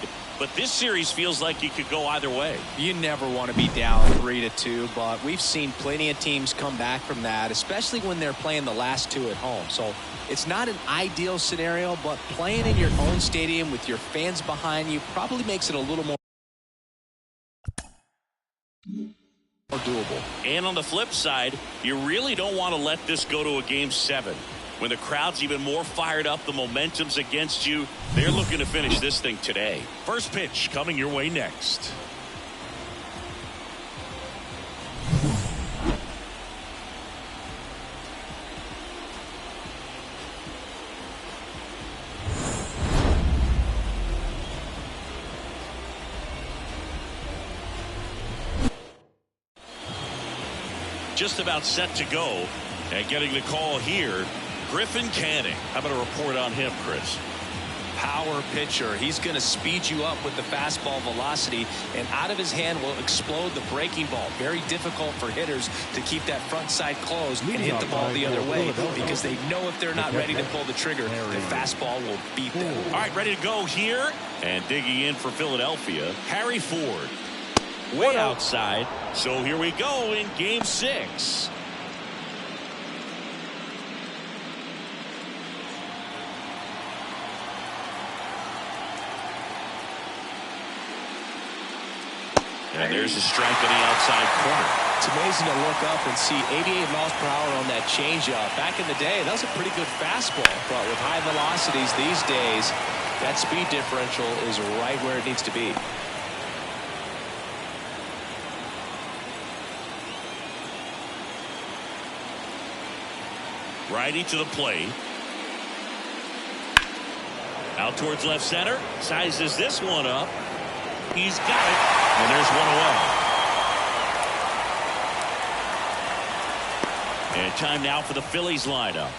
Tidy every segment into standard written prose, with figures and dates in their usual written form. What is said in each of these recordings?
side, but this series feels like it could go either way. You never want to be down 3-2, but we've seen plenty of teams come back from that, especially when they're playing the last two at home. So it's not an ideal scenario, but playing in your own stadium with your fans behind you probably makes it a little more doable. And on the flip side, you really don't want to let this go to a game 7. When the crowd's even more fired up, the momentum's against you. They're looking to finish this thing today. First pitch coming your way next. Just about set to go, and getting the call here, Griffin Canning. How about a report on him, Chris? Power pitcher. He's going to speed you up with the fastball velocity, and out of his hand will explode the breaking ball. Very difficult for hitters to keep that front side closed and hit the ball the other way, because they know if they're not ready to pull the trigger, the fastball will beat them. All right, ready to go here, and digging in for Philadelphia, Harry Ford. Way outside. So here we go in game 6. And there's a strike on the outside corner. It's amazing to look up and see 88 miles per hour on that changeup. Back in the day, that was a pretty good fastball. But with high velocities these days, that speed differential is right where it needs to be. Righty to the plate. Out towards left center. Sizes this one up. He's got it. And there's one away. And time now for the Phillies lineup.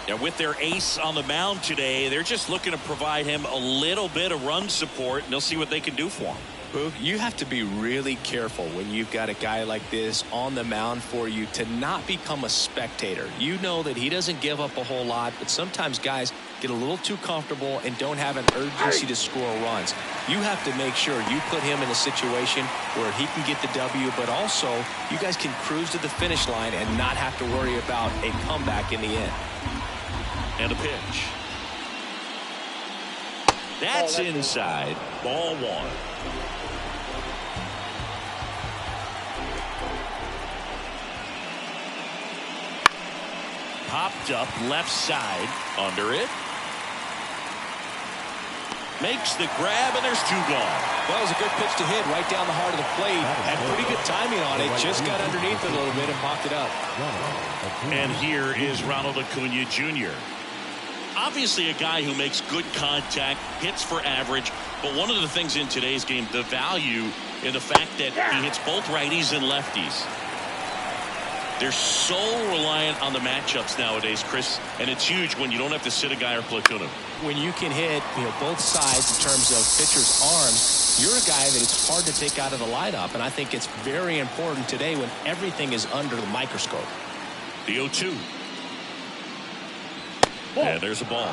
And with their ace on the mound today, they're just looking to provide him a little bit of run support, and they'll see what they can do for him. Boog, you have to be really careful when you've got a guy like this on the mound for you to not become a spectator. You know that he doesn't give up a whole lot, but sometimes guys get a little too comfortable and don't have an urgency to score runs. You have to make sure you put him in a situation where he can get the W, but also you guys can cruise to the finish line and not have to worry about a comeback in the end. And a pitch. That's inside. Ball 1. Popped up left side. Under it. Makes the grab, and there's 2 gone. Well, it was a good pitch to hit right down the heart of the plate. Had pretty good timing on it. Just got underneath it a little bit and popped it up. And here is Ronald Acuna Jr. Obviously a guy who makes good contact, hits for average, but one of the things in today's game, the value in the fact that he hits both righties and lefties. They're so reliant on the matchups nowadays, Chris, and it's huge when you don't have to sit a guy or platoon him. When you can hit, both sides in terms of pitchers' arms, you're a guy that it's hard to take out of the lineup, and I think it's very important today when everything is under the microscope. The 0-2. And there's a ball.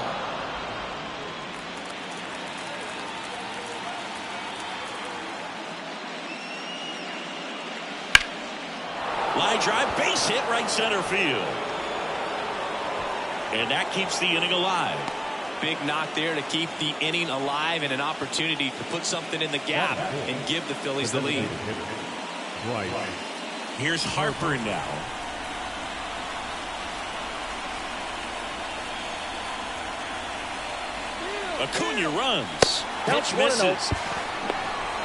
Line drive, base hit, right center field. And that keeps the inning alive. Big knock there to keep the inning alive and an opportunity to put something in the gap and give the Phillies the lead. Right. Here's Harper now. Acuna runs. Pitch misses.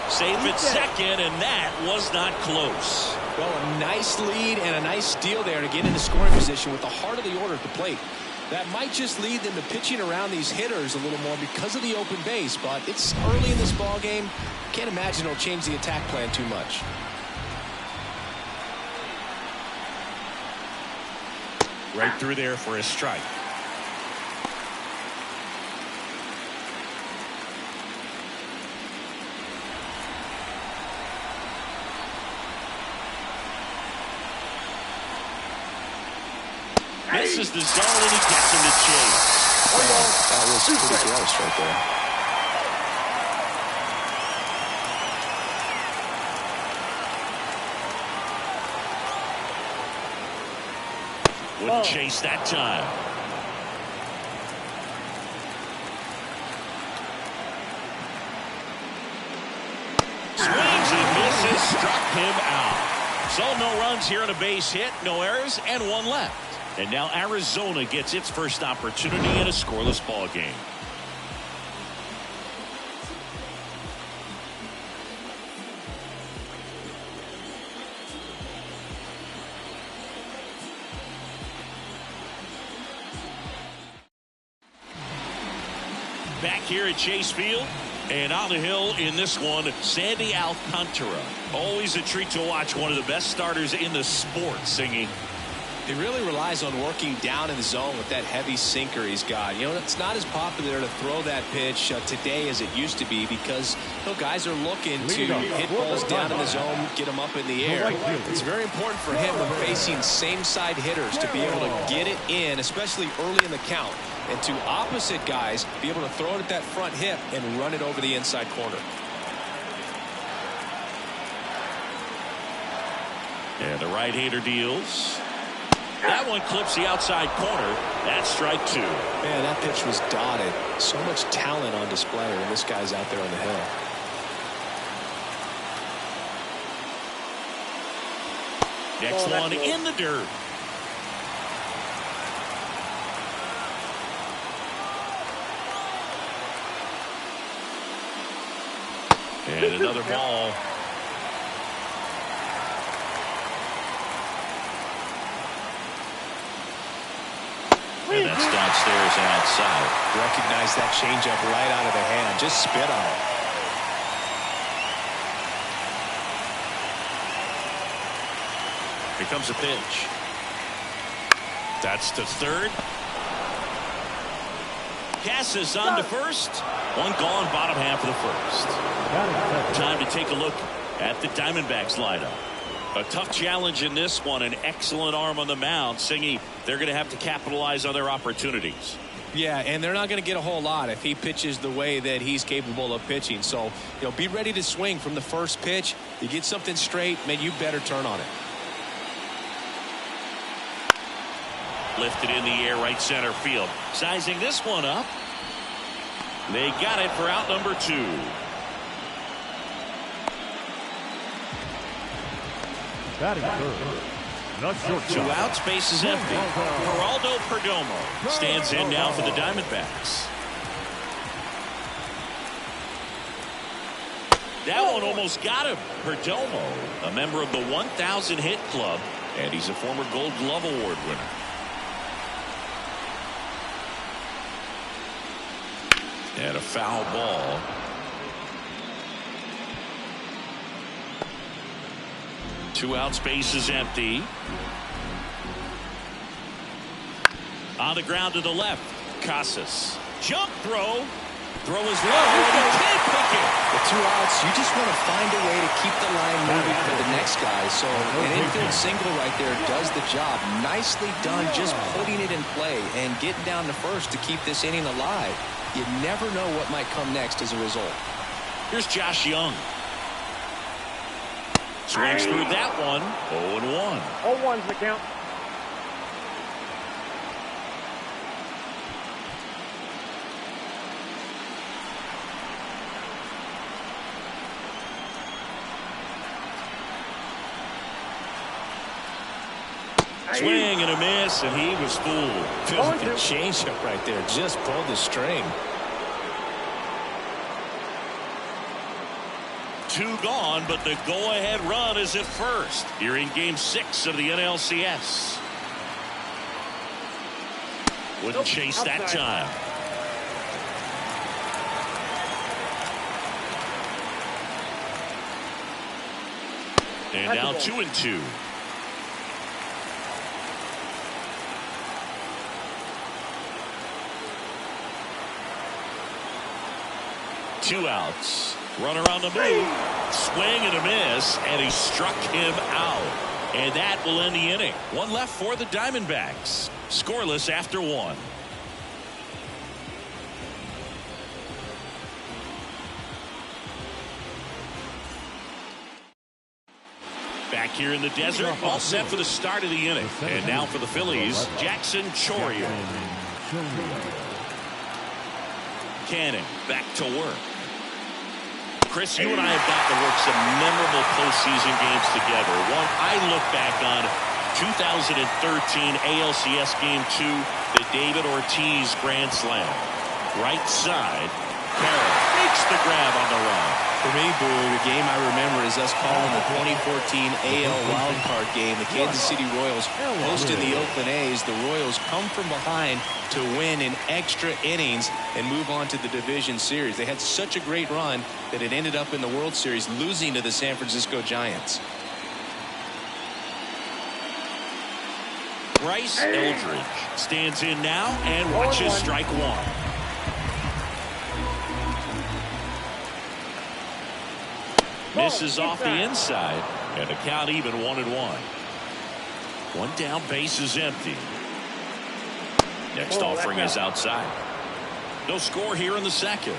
Safe at second, and that was not close. Well, a nice lead and a nice steal there to get into scoring position with the heart of the order at the plate. That might just lead them to pitching around these hitters a little more because of the open base, but it's early in this ball game. Can't imagine it'll change the attack plan too much. Right through there for a strike. Misses the zone, and he gets him to chase. That was pretty gross right there. Wouldn't chase that time. Swings and misses, struck him out. So no runs here on a base hit, no errors, and one left. And now Arizona gets its first opportunity in a scoreless ball game. Back here at Chase Field, and on the hill in this one, Sandy Alcantara. Always a treat to watch one of the best starters in the sport singing. He really relies on working down in the zone with that heavy sinker he's got. You know, it's not as popular to throw that pitch today as it used to be because guys are looking to hit balls down in the zone, get them up in the air. It's very important for him when facing same-side hitters to be able to get it in, especially early in the count. And to opposite guys, be able to throw it at that front hip and run it over the inside corner. And the right-hander deals. That one clips the outside corner. That's strike two. Man, that pitch was dotted. So much talent on display when this guy's out there on the hill. Next one in the dirt. And another ball. And that's downstairs and outside. Recognize that changeup right out of the hand. Just spit on it. Here comes a pitch. That's to third. Cassis on to first. One gone, bottom half of the first. Time to take a look at the Diamondbacks lineup. A tough challenge in this one. An excellent arm on the mound. Singy, they're going to have to capitalize on their opportunities. Yeah, and they're not going to get a whole lot if he pitches the way that he's capable of pitching. So, be ready to swing from the first pitch. You get something straight, man, you better turn on it. Lifted in the air, right center field. Sizing this one up. They got it for out number two. Two outs, base is empty. Geraldo Perdomo stands in now for the Diamondbacks. That one almost got him. Perdomo, a member of the 1,000 hit club, and he's a former Gold Glove Award winner. And a foul ball. Two outs, base is empty. On the ground to the left. Casas. Jump throw. Throw is low, and he can't pick it. With two outs, you just want to find a way to keep the line moving for the next guy. So an infield single right there does the job. Nicely done, just putting it in play and getting down to first to keep this inning alive. You never know what might come next as a result. Here's Josh Young. Swings through that one. 0-1. 0-1's the count. Swing and a miss, and he was fooled. Feels like a changeup right there. Just pulled the string. Two gone, but the go-ahead run is at first here in Game 6 of the NLCS. Wouldn't chase that time. And now 2-2. Two outs. Runner on the move. Swing and a miss, and he struck him out. And that will end the inning. One left for the Diamondbacks. Scoreless after one. Back here in the desert, all set for the start of the inning. And now for the Phillies, Jackson Chourio. Canning back to work. Chris, you and I have gotten to work some memorable postseason games together. One I look back on, 2013 ALCS Game 2, the David Ortiz Grand Slam. Right side, Carroll makes the grab on the run. For me, Boo, the game I remember is us calling the 2014 AL wildcard game. The Kansas City Royals hosted the Oakland A's. The Royals come from behind to win in extra innings and move on to the division series. They had such a great run that it ended up in the World Series, losing to the San Francisco Giants. Bryce Eldridge stands in now and watches strike one. Misses off the inside, and the count even 1-1. One down, base is empty. Next offering is outside. No score here in the second.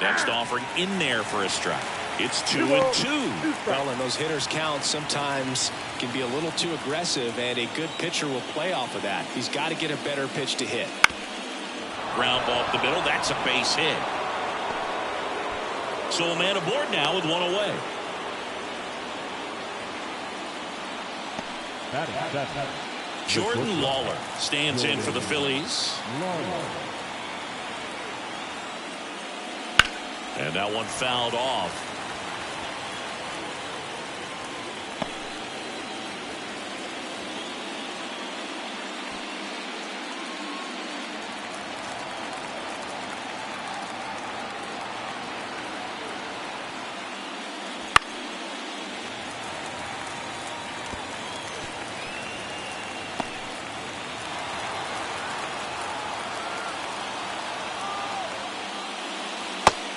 Next offering in there for a strike. It's 2-2. Well, and those hitters count sometimes can be a little too aggressive, and a good pitcher will play off of that. He's got to get a better pitch to hit. Ground ball up the middle. That's a base hit. So a man aboard now with one away. Jordan Lawler stands in for the Phillies. And that one fouled off.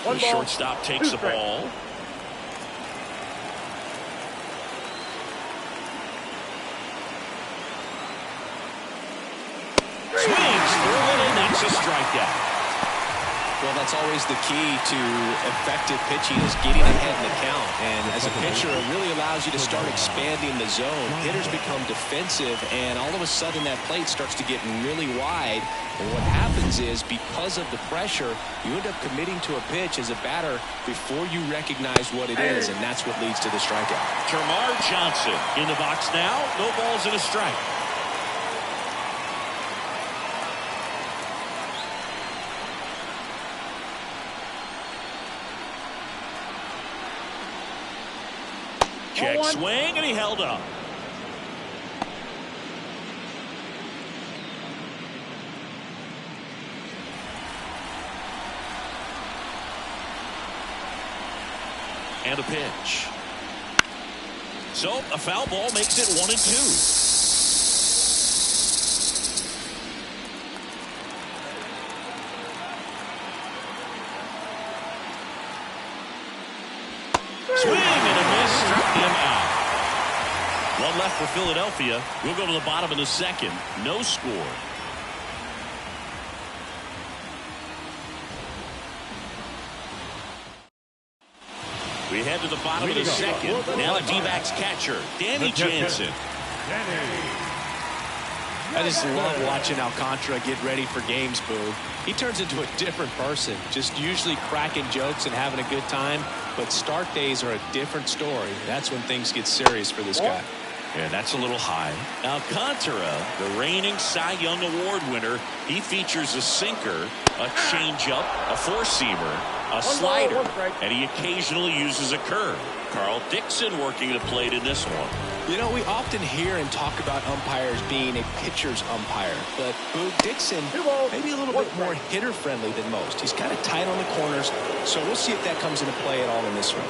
The shortstop takes the ball. Swings through it, and that's a strikeout. Well, that's always the key to effective pitching, is getting ahead in the count. And as a pitcher, it really allows you to start expanding the zone. Hitters become defensive, and all of a sudden that plate starts to get really wide. And what happens is, because of the pressure, you end up committing to a pitch as a batter before you recognize what it is, and that's what leads to the strikeout. Termarr Johnson in the box now. No balls and a strike. Check swing, and he held up. And a pitch. So a foul ball makes it 1-2. Swing and a miss, struck him out. One left for Philadelphia. We'll go to the bottom of the second. No score. We head to the bottom of the second. Now the D-backs catcher, Danny Jansen. I just love watching Alcantara get ready for games, Boo. He turns into a different person, just usually cracking jokes and having a good time. But start days are a different story. That's when things get serious for this guy. And that's a little high. Alcantara, the reigning Cy Young Award winner, he features a sinker, a changeup, a four-seamer, a slider, and he occasionally uses a curve. Carl Dixon working the plate in this one. You know, we often hear and talk about umpires being a pitcher's umpire, but Boo, Dixon maybe a little bit more hitter-friendly than most. He's kind of tight on the corners, so we'll see if that comes into play at all in this one.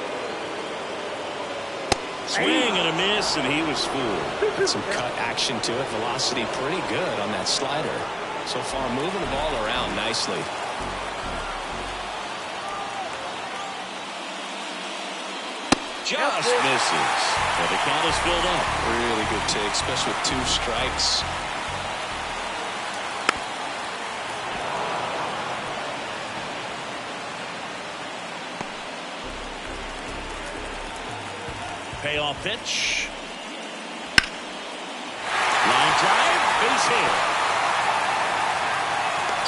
Swing and a miss, and he was fooled. Got some cut action to it. Velocity pretty good on that slider. So far, moving the ball around nicely. Just misses. And the count is filled up. Really good take, especially with 2 strikes. Payoff pitch. Line drive, base hit.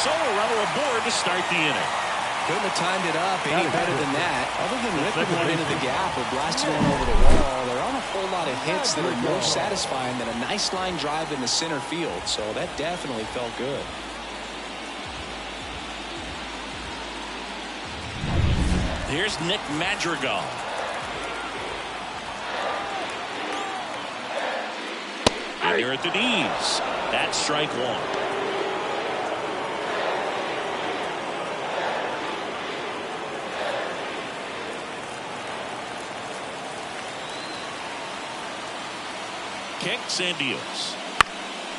So a runner aboard to start the inning. Couldn't have timed it up any better than that. Other than ripping one into the gap or blasting one over the wall, there aren't a whole lot of hits that are more satisfying than a nice line drive in the center field. So that definitely felt good. Here's Nick Madrigal. And here at the knees. That's strike one. Kicks and deals.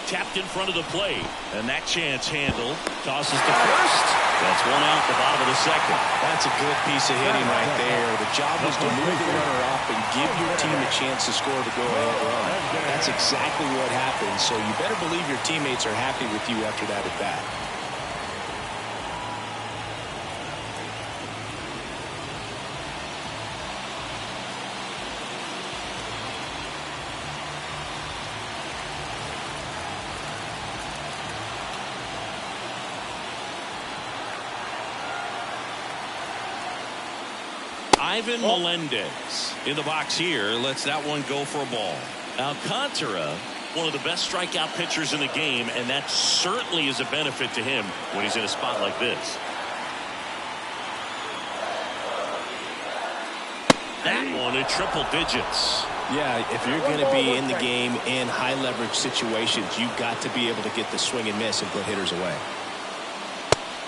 Tapped in front of the plate. And that chance handled. Tosses to first. That's one out the bottom of the second. That's a good piece of hitting right there. The job was to move the runner up and give your team a chance to score the go-ahead run. That's exactly what happened. So you better believe your teammates are happy with you after that at bat. Ivan Melendez in the box here lets that one go for a ball. Alcantara, one of the best strikeout pitchers in the game, and that certainly is a benefit to him when he's in a spot like this. That one at triple digits. Yeah, if you're going to be in the game in high leverage situations, you've got to be able to get the swing and miss and put hitters away.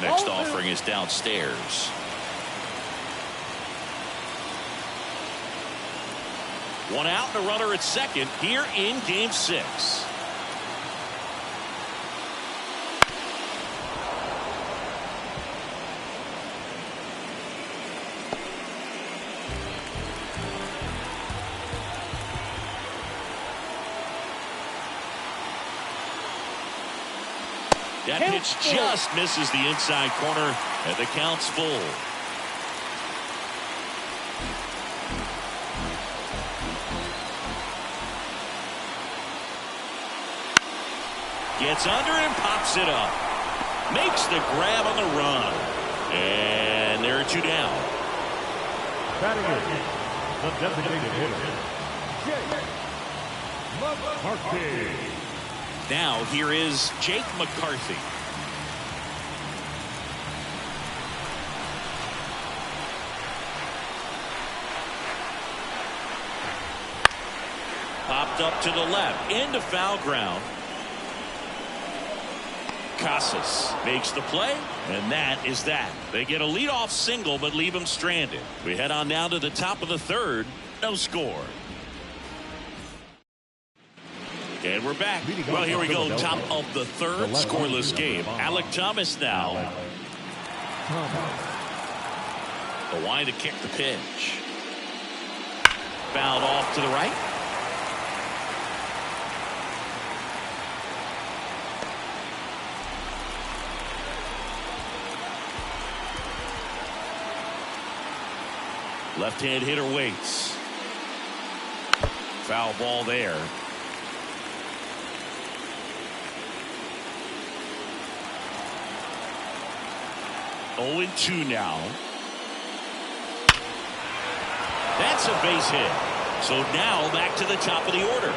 Next offering is downstairs. One out and a runner at second here in game 6. That pitch just misses the inside corner, and the count's full. Gets under and pops it up. Makes the grab on the run. And there are 2 down. Batting in, the designated hitter, Jake McCarthy. Now here is Jake McCarthy. Popped up to the left into foul ground. Casas makes the play, and that is that. They get a leadoff single but leave him stranded. We head on now to the top of the 3rd. No score. And we're back. Well, here we go. Top of the 3rd. Scoreless game. Alec Thomas now. The wind to kick the pitch. Fouled off to the right. Left-hand hitter waits. Foul ball there. Oh and 2 now. That's a base hit. So now back to the top of the order.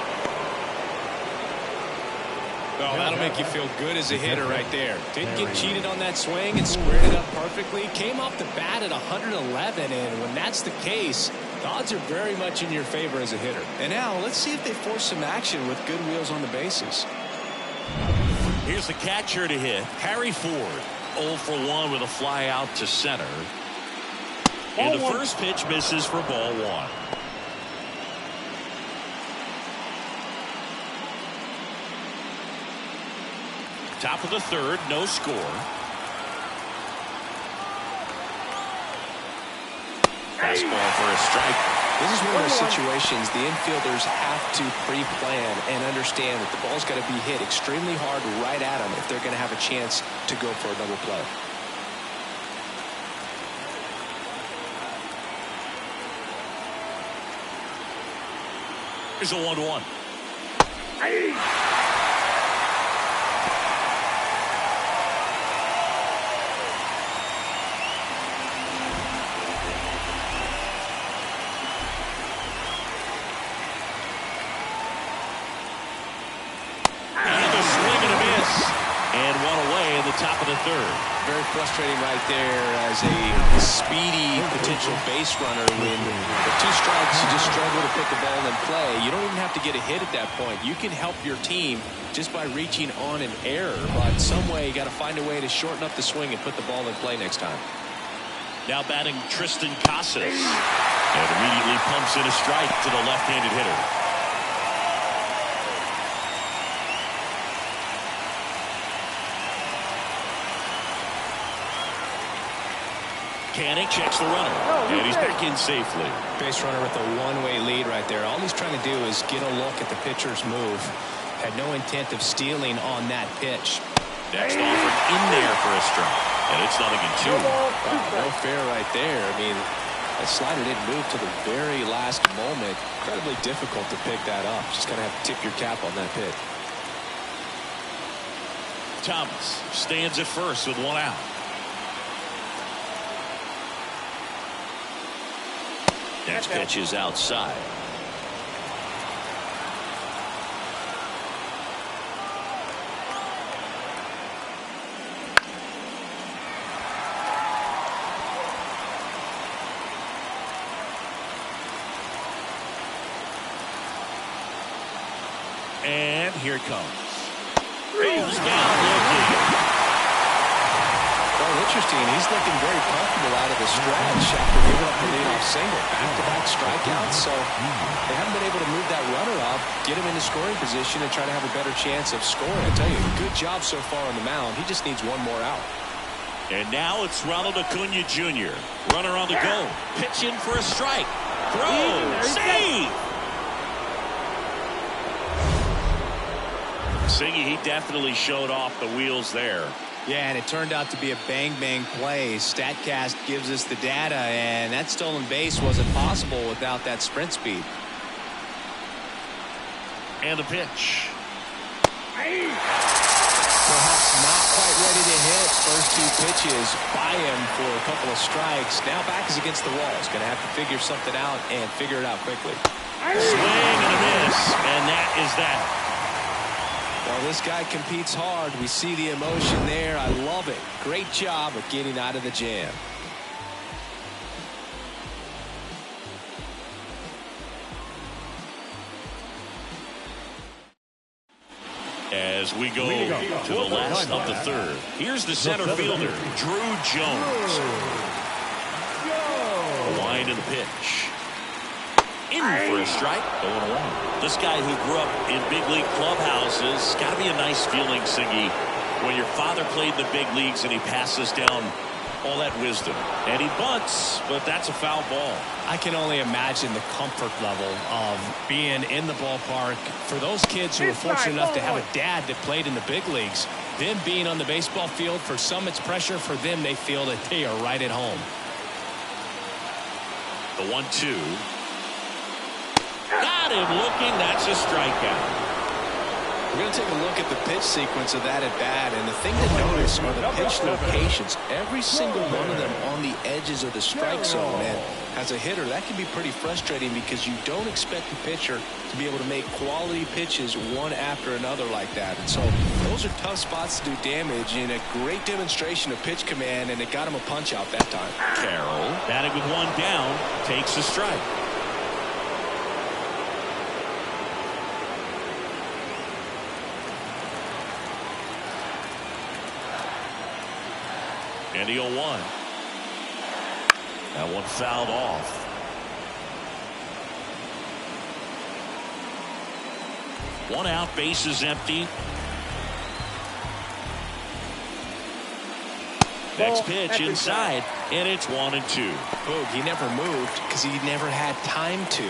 Oh, that'll make you feel good as a hitter right there. Didn't get cheated on that swing and squared it up perfectly. Came off the bat at 111, and when that's the case, the odds are very much in your favor as a hitter. And now let's see if they force some action with good wheels on the bases. Here's the catcher to hit. Harry Ford. 0 for 1 with a fly out to center. And the first pitch misses for ball 1. Top of the 3rd, no score. Fastball for a strike. This is one of those situations the infielders have to pre-plan and understand that the ball's got to be hit extremely hard right at them if they're going to have a chance to go for a double play. Here's a 1-1. Top of the third. Very frustrating right there as a speedy potential base runner. When with 2 strikes, you just struggle to put the ball in play. You don't even have to get a hit at that point. You can help your team just by reaching on an error. But some way, you got to find a way to shorten up the swing and put the ball in play next time. Now batting Tristan Casas. And immediately pumps in a strike to the left-handed hitter. Canning checks the runner, and he's back in safely. Base runner with a one-way lead right there. All he's trying to do is get a look at the pitcher's move. Had no intent of stealing on that pitch. Next offer in there for a strike, and it's 0-2. Wow, no fair right there. I mean, that slider didn't move to the very last moment. Incredibly difficult to pick that up. Just kind of have to tip your cap on that pitch. Thomas stands at first with 1 out. Next pitch is outside. And here it comes. Goes down looking. Well, interesting. He's looking very comfortable out of the stretch after giving up the leadoff single. Back-to-back strikeouts, so they haven't been able to move that runner up, get him into scoring position, and try to have a better chance of scoring. I tell you, good job so far on the mound. He just needs 1 more out. And now it's Ronald Acuna Jr. Runner on the go. Pitch in for a strike. Throw. Save. Singy, he definitely showed off the wheels there. Yeah, and it turned out to be a bang-bang play. StatCast gives us the data, and that stolen base wasn't possible without that sprint speed. And the pitch. Perhaps not quite ready to hit. First 2 pitches by him for a couple of strikes. Now back is against the wall. He's going to have to figure something out and figure it out quickly. Swing and a miss, and that is that. Well, this guy competes hard. We see the emotion there. I love it. Great job of getting out of the jam. As we go to the last of the third, here's the center fielder, Drew Jones. A wind in the pitch. In for a strike, 0-1. This guy who grew up in big league clubhouses, got to be a nice feeling, Siggy, when your father played in the big leagues and he passes down all that wisdom. And he bunts, but that's a foul ball. I can only imagine the comfort level of being in the ballpark for those kids who are fortunate enough to have a dad that played in the big leagues. Them being on the baseball field, for some it's pressure. For them, they feel that they are right at home. The 1-2. Got him looking. That's a strikeout. We're going to take a look at the pitch sequence of that at bat, and the thing to notice are the pitch locations. Every single one of them on the edges of the strike zone. And as a hitter, that can be pretty frustrating because you don't expect the pitcher to be able to make quality pitches one after another like that. And so those are tough spots to do damage, and a great demonstration of pitch command, and it got him a punch out that time. Carroll, batting with 1 down, takes a strike. And the 0-1. That one fouled off. One out, base is empty. Next pitch inside, and it's 1-2. Boog, he never moved because he never had time to.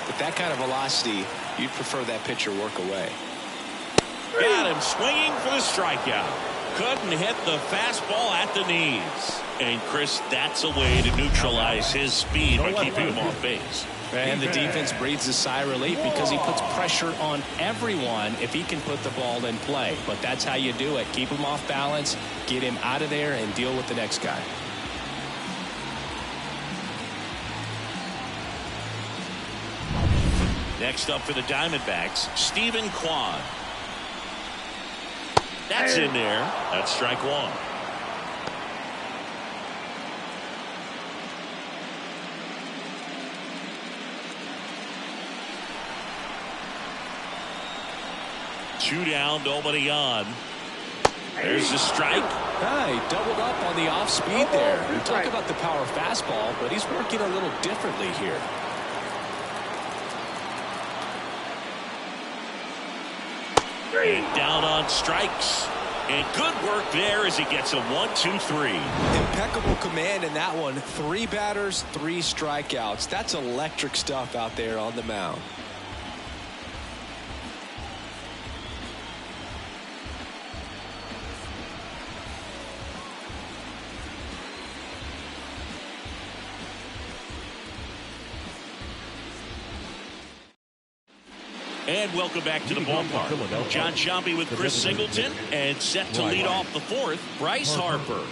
With that kind of velocity, you'd prefer that pitcher work away. Got him swinging for the strikeout. Couldn't hit the fastball at the knees. And Chris, that's a way to neutralize his speed by keeping him off base. And the defense breathes a sigh of relief because he puts pressure on everyone if he can put the ball in play. But that's how you do it. Keep him off balance, get him out of there, and deal with the next guy. Next up for the Diamondbacks, Stephen Kwan. That's in there. That's strike one. Two down, nobody on. There's the strike. He doubled up on the off speed there. We talk about the power fastball, but he's working a little differently here. And down on strikes. And good work there as he gets a 1-2-3. Impeccable command in that one. 3 batters, 3 strikeouts. That's electric stuff out there on the mound. And welcome back to the ballpark. John Sciambi with Chris Singleton, and set to lead off the fourth, Bryce Harper.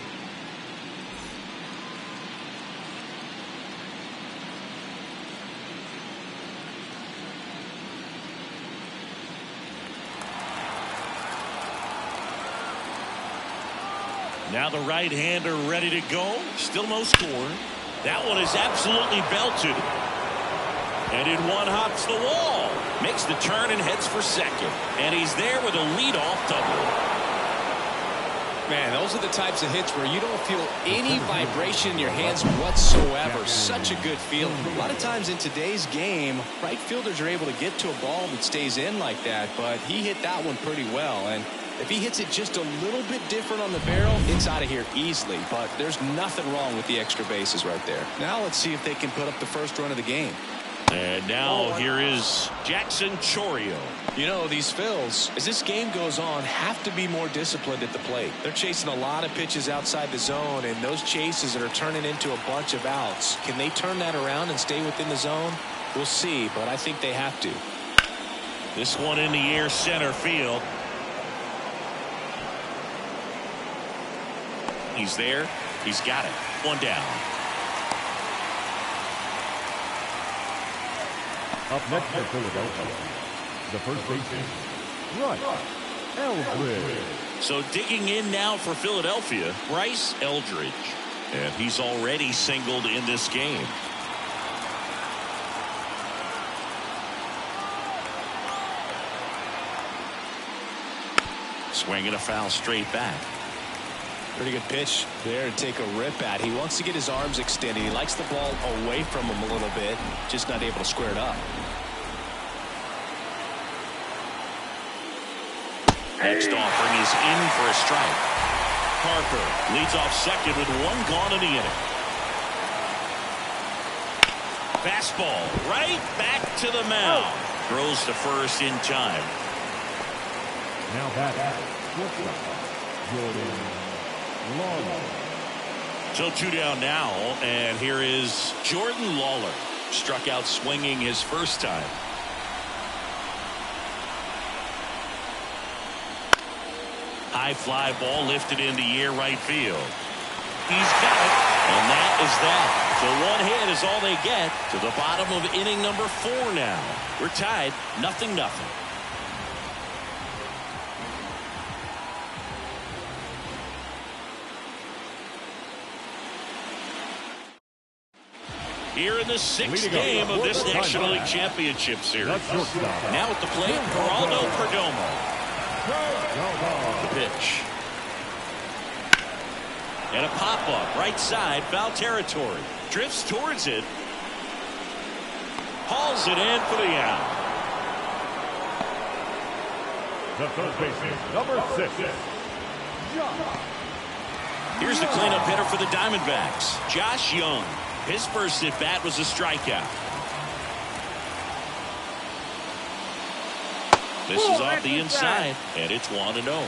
Now the right-hander ready to go. Still no score. That one is absolutely belted. And in one hops the wall. Makes the turn and heads for second. And he's there with a leadoff double. Man, those are the types of hits where you don't feel any vibration in your hands whatsoever. Such a good feeling. A lot of times in today's game, right fielders are able to get to a ball that stays in like that, but he hit that one pretty well. And if he hits it just a little bit different on the barrel, it's out of here easily. But there's nothing wrong with the extra bases right there. Now let's see if they can put up the first run of the game. And now here is Jackson Chourio. You know, these Phils, as this game goes on, have to be more disciplined at the plate. They're chasing a lot of pitches outside the zone, and those chases are turning into a bunch of outs. Can they turn that around and stay within the zone? We'll see, but I think they have to. This one in the air, center field. He's there. He's got it. One down. Up next for Philadelphia, the first baseman, Bryce Eldridge. So digging in now for Philadelphia, Bryce Eldridge. And he's already singled in this game. Swinging a foul straight back. Pretty good pitch there to take a rip at. He wants to get his arms extended. He likes the ball away from him a little bit, just not able to square it up. Next offering is in for a strike. Harper leads off second with one gone in the inning. Fastball right back to the mound. Throws to first in time. Now batting, Jordan Lawler. So 2 down now, and here is Jordan Lawler. Struck out swinging his first time. High fly ball lifted in the air right field. He's got it, and that is that. So one hit is all they get to the bottom of inning number 4 now. We're tied 0-0. Here in the 6th game of this National League Championship Series. Now at the plate, Geraldo Perdomo. The pitch. And a pop-up, right side, foul territory. Drifts towards it. Hauls it in for the out. The third baseman, number 6. Here's the cleanup hitter for the Diamondbacks, Josh Young. His first at bat was a strikeout. This is off the inside, and it's 1-0.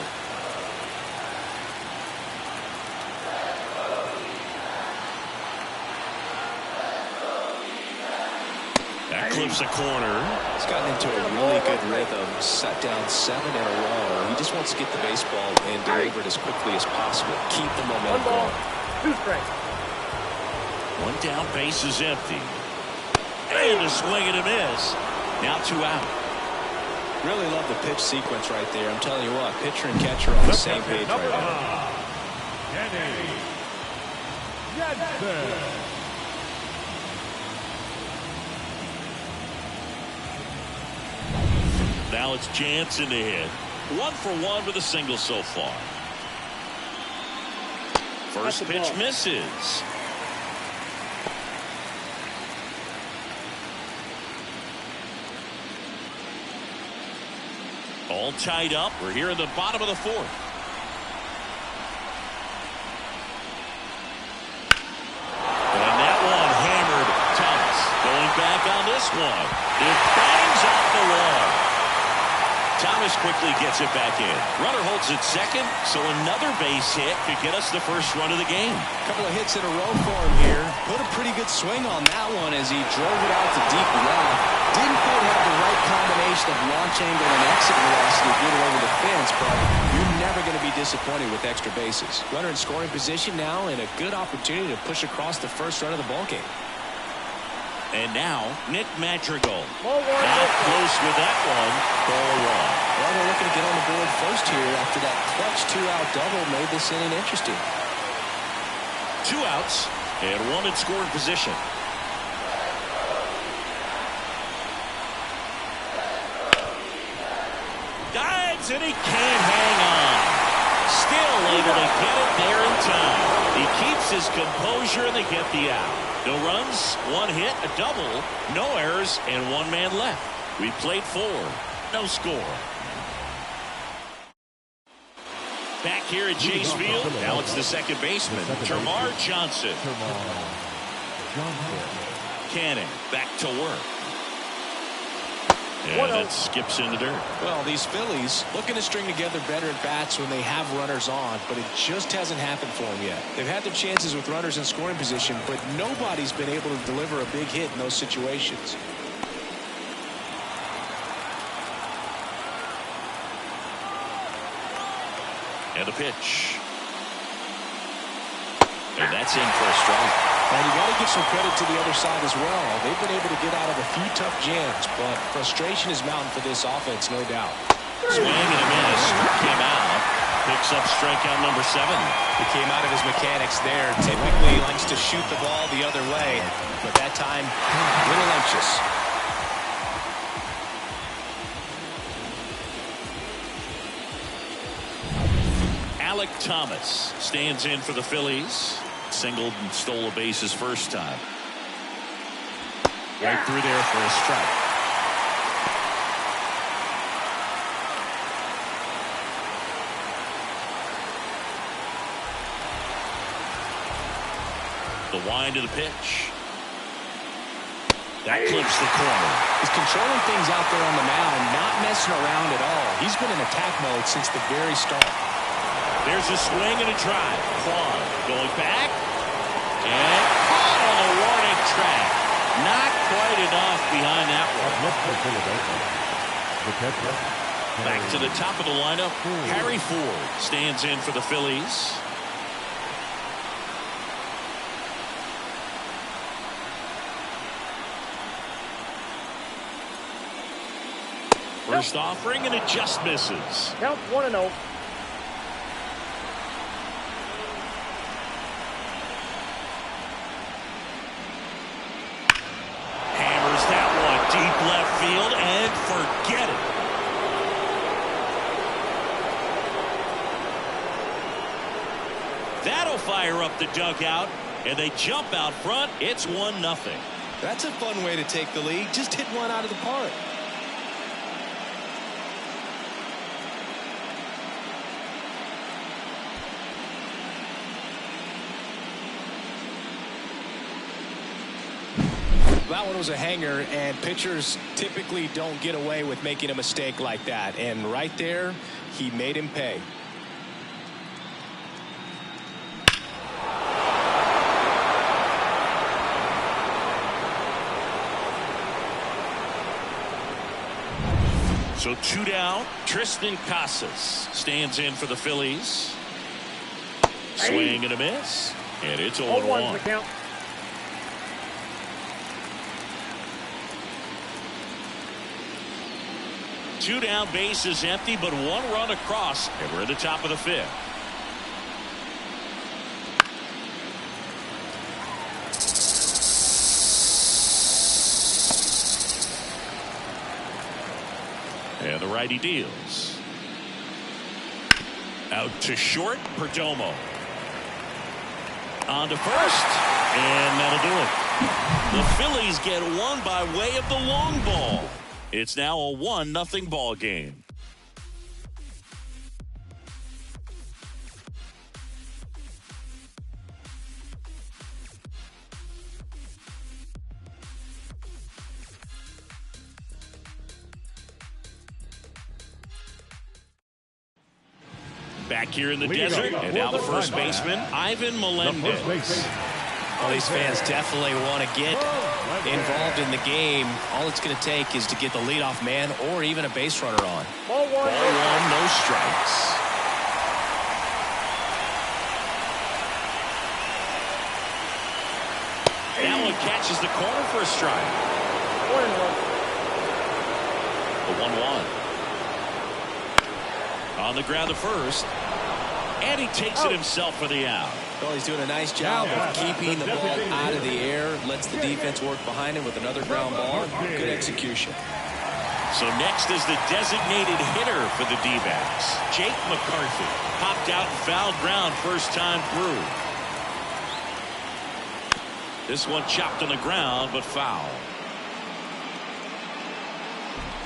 clips a corner. He's gotten into a really good rhythm, set down 7 in a row. He just wants to get the baseball and deliver it as quickly as possible. Keep the momentum going. 2 strikes. 1 down, base is empty. And a swing and a miss. Now 2 out. Really love the pitch sequence right there. I'm telling you what, pitcher and catcher on the same page right now. Now it's Jansen to hit. 1 for 1 with a single so far. First pitch misses. All tied up. We're here in the bottom of the 4th. And that one hammered Thomas. Going back on this one. It bangs off the wall. Thomas quickly gets it back in. Runner holds it second, so another base hit could get us the first run of the game. A couple of hits in a row for him here. Put a pretty good swing on that one as he drove it out to deep left. Didn't quite have the right combination of launch angle and exit velocity to get it over the fence, but you're never going to be disappointed with extra bases. Runner in scoring position now and a good opportunity to push across the first run of the ballgame. And now, Nick Madrigal. Not close with that one. Ball 1. Well, they're looking to get on the board first here after that clutch 2-out double made this inning interesting. 2 outs and 1 in scoring position. Dives and he can't hang on. Still able to get it there in time. He keeps his composure and they get the out. No runs, 1 hit, a double, no errors, and 1 man left. We played 4. No score. Back here at Chase Field, now it's the second baseman, Termarr Johnson. Canning back to work. And that skips into dirt. Well, these Phillies looking to string together better at bats when they have runners on, but it just hasn't happened for them yet. They've had their chances with runners in scoring position, but nobody's been able to deliver a big hit in those situations. And a pitch. And that's in for a strike. And you got to give some credit to the other side as well. They've been able to get out of a few tough jams, but frustration is mounting for this offense, no doubt. Swing and a miss. Came out. Picks up strikeout number 7. He came out of his mechanics there. Typically likes to shoot the ball the other way, but that time a little anxious. Alec Thomas stands in for the Phillies. Singled and stole a base his first time. Right through there for a strike. The wind of the pitch. That clips the corner. He's controlling things out there on the mound, not messing around at all. He's been in attack mode since the very start. There's a swing and a drive. Kwan going back. And caught on the warning track. Not quite enough behind that one. Back to the top of the lineup. Harry Ford stands in for the Phillies. First offering and it just misses. Count 1-0. Hammers that one deep left field and forget it. That'll fire up the dugout and they jump out front. It's 1-0. That's a fun way to take the lead. Just hit one out of the park. That one was a hanger, and pitchers typically don't get away with making a mistake like that. And right there, he made him pay. So 2 down. Tristan Casas stands in for the Phillies. Swing and a miss. And it's 0-1. count. 2 down, base is empty, but 1 run across, and we're at the top of the 5th. And the righty deals. Out to short, Perdomo. On to first, and that'll do it. The Phillies get one by way of the long ball. It's now a 1-0 ball game. Back here in the desert, and now the first baseman, Ivan Melendez. Well, these fans definitely want to get involved in the game. All it's going to take is to get the leadoff man or even a base runner on. Ball 1, no strikes. That one catches the corner for a strike. 1-1. On the ground to first. And he takes it himself for the out. Well, he's doing a nice job of keeping the ball out of the air. Lets the defense work behind him with another ground ball. Good execution. So next is the designated hitter for the D-backs, Jake McCarthy. Popped out and fouled ground first time through. This one chopped on the ground, but foul.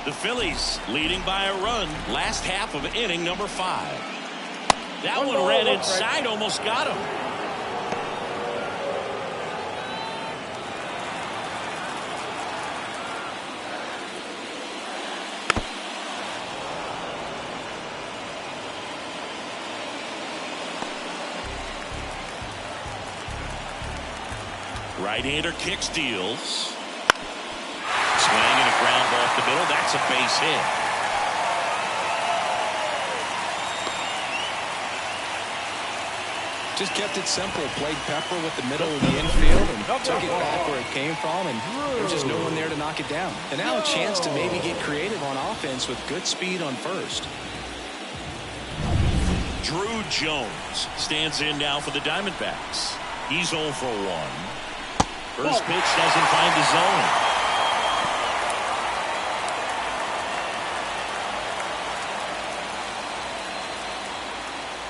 The Phillies leading by a run. Last half of inning number 5. That one ran inside, almost got him. Right-hander kicks, deals. Swing and a ground ball off the middle. That's a base hit. Just kept it simple. Played pepper with the middle of the infield and took it back where it came from, and there was just no one there to knock it down. And now a chance to maybe get creative on offense with good speed on first. Drew Jones stands in now for the Diamondbacks. He's 0 for 1. First pitch doesn't find the zone.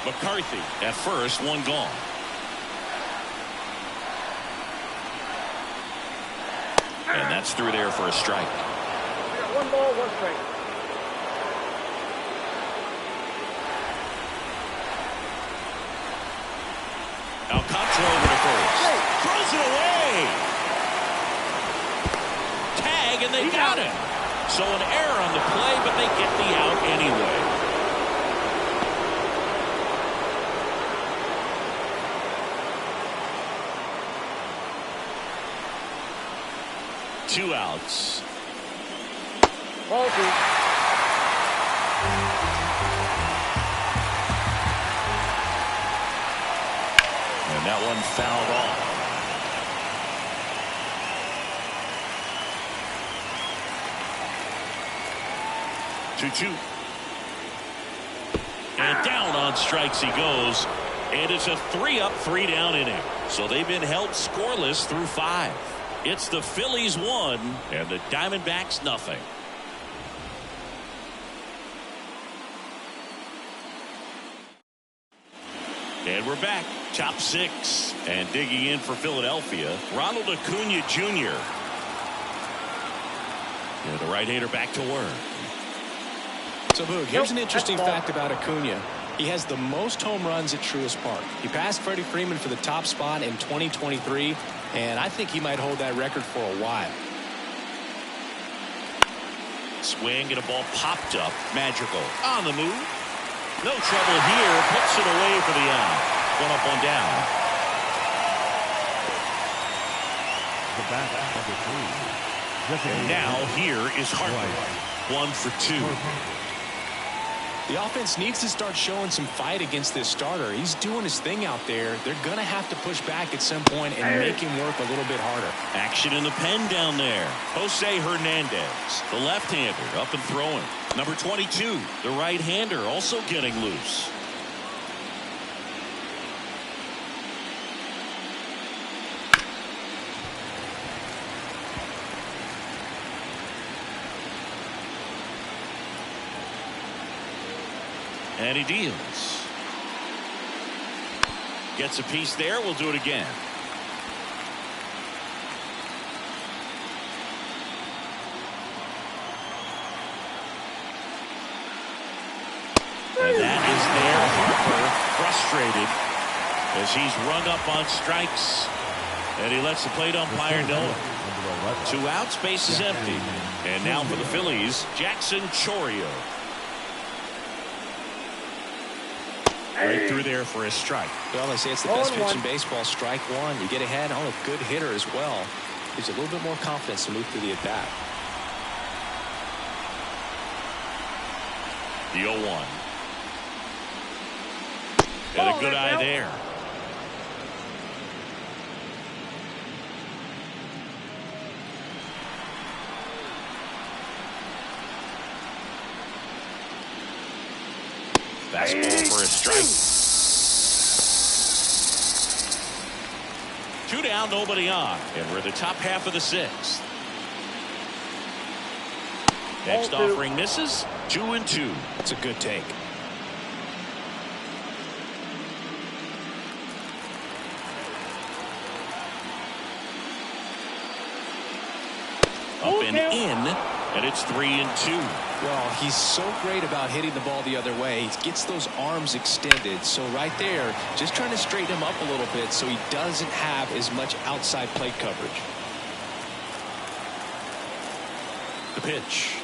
McCarthy at first, 1 gone. And that's through there for a strike. 1 ball, 1 strike. Alcantara over to first. Throws it away. Tag, and they got him. So an error on the play, but they get the out anyway. Two outs. Ball 2. And that one fouled off. Two. And down on strikes he goes. And it's a 3-up, 3-down inning. So they've been held scoreless through 5. It's the Phillies 1 and the Diamondbacks nothing. And we're back. Top 6. And digging in for Philadelphia, Ronald Acuna Jr. And the right-hander back to work. So, Boog, here's an interesting fact about Acuna. He has the most home runs at Truist Park. He passed Freddie Freeman for the top spot in 2023, and I think he might hold that record for a while. Swing and a ball popped up. Magical on the move. No trouble here. Puts it away for the out. 1 up, 1 down. The bat number 3. And now here is Harper. 1 for 2. The offense needs to start showing some fight against this starter. He's doing his thing out there. They're going to have to push back at some point and make him work a little bit harder. Action in the pen down there. Jose Hernandez, the left-hander, up and throwing. Number 22, the right-hander, also getting loose. And he deals. Gets a piece there. We'll do it again. And that is there. Harper frustrated as he's rung up on strikes. And he lets the plate umpire know it. 2 outs, base is empty. And now for the Phillies, Jackson Chourio. Right through there for a strike. Well, they say it's the best pitch in baseball. Strike one. You get ahead on a good hitter as well. Gives you a little bit more confidence to move through the at-bat. The 0-1. And a good eye there. Fastball for a strike. 2 down, nobody on. And we're the top half of the 6th. Next offering misses. 2-2. It's a good take. Up and in, and it's 3-2. Well, he's so great about hitting the ball the other way. He gets those arms extended. So right there, just trying to straighten him up a little bit so he doesn't have as much outside plate coverage. The pitch.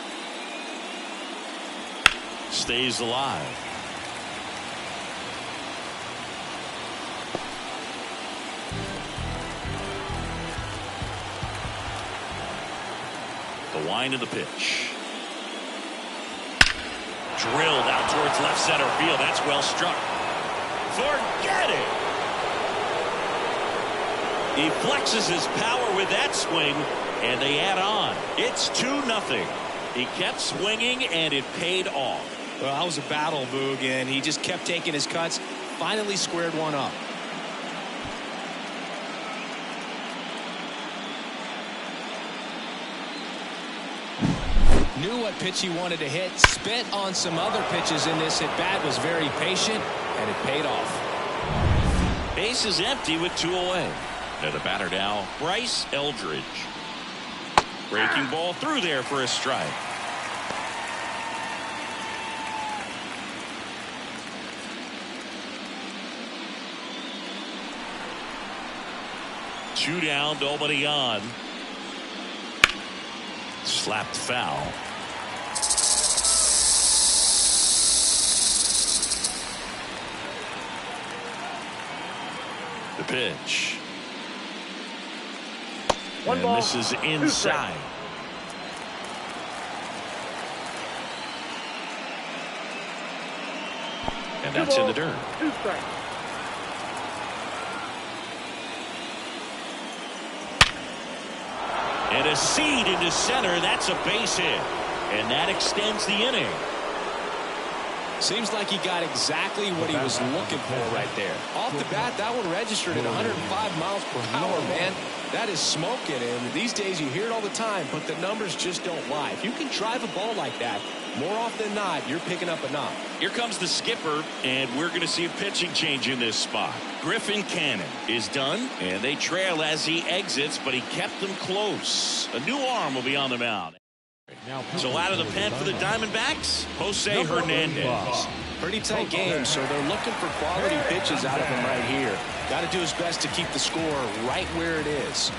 Stays alive. The wind of the pitch. Drilled out towards left center field. That's well struck. Forget it. He flexes his power with that swing, and they add on. It's 2-0. He kept swinging, and it paid off. Well, that was a battle, Boog, and he just kept taking his cuts. Finally squared one up. Knew what pitch he wanted to hit. Spent on some other pitches in this at-bat. Was very patient, and it paid off. Base is empty with 2 away. And the batter now, Bryce Eldridge. Breaking ball through there for a strike. Two down, nobody on. Slapped foul. The pitch. One and ball, misses inside. And that's in the dirt. 2 strikes. And a seed into center. That's a base hit. And that extends the inning. Seems like he got exactly what he was looking for right there. Off the bat, that one registered at 105 miles per hour, man. That is smoking, and these days you hear it all the time, but the numbers just don't lie. If you can drive a ball like that, more often than not, you're picking up a knock. Here comes the skipper, and we're going to see a pitching change in this spot. Griffin Cannon is done, and they trail as he exits, but he kept them close. A new arm will be on the mound. So out of the pen for the Diamondbacks, Jose Hernandez. Pretty tight game, so they're looking for quality pitches out of him right here. Got to do his best to keep the score right where it is.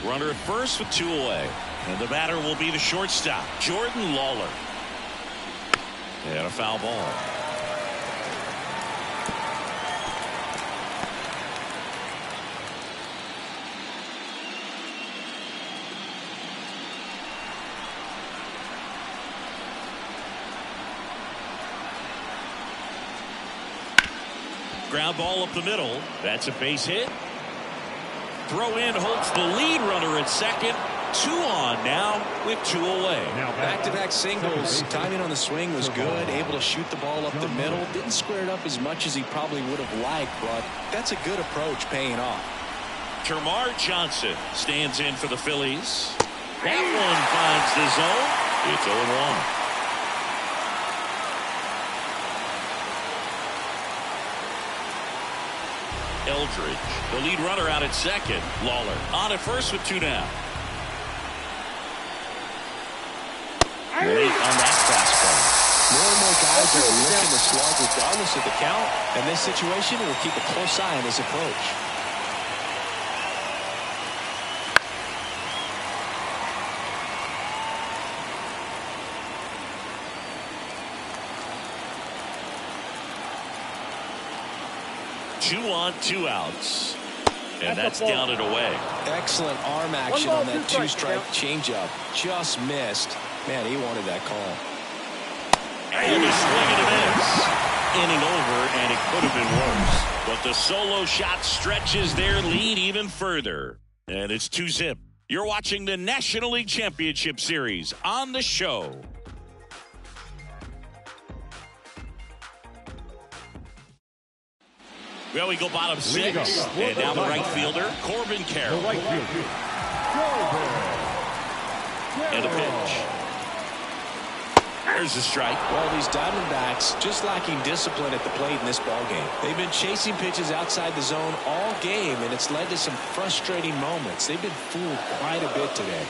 Runner at first with 2 away. And the batter will be the shortstop, Jordan Lawler. And a foul ball. Ground ball up the middle. That's a base hit. Throw in holds the lead runner at second. 2 on now with 2 away. Back-to-back singles. Timing on the swing was good. Able to shoot the ball up the middle. Didn't square it up as much as he probably would have liked, but that's a good approach paying off. Termarr Johnson stands in for the Phillies. That one finds the zone. It's 0-1. Eldridge, the lead runner out at second. Lawler on at first with 2 down. Late on that fastball. More and more guys are looking to slug regardless of the count. In this situation, we'll keep a close eye on his approach. Two on, 2 outs. And that's down and away. Excellent arm action on that 2-strike changeup. Just missed. Man, he wanted that call. And a swing and a miss. Inning over, and it could have been worse. But the solo shot stretches their lead even further. And it's 2-zip. You're watching the National League Championship Series on the show. Well, we go bottom 6. And now the right fielder, Corbin Carroll. And a pitch. There's a strike. Well, these Diamondbacks just lacking discipline at the plate in this ballgame. They've been chasing pitches outside the zone all game, and it's led to some frustrating moments. They've been fooled quite a bit today.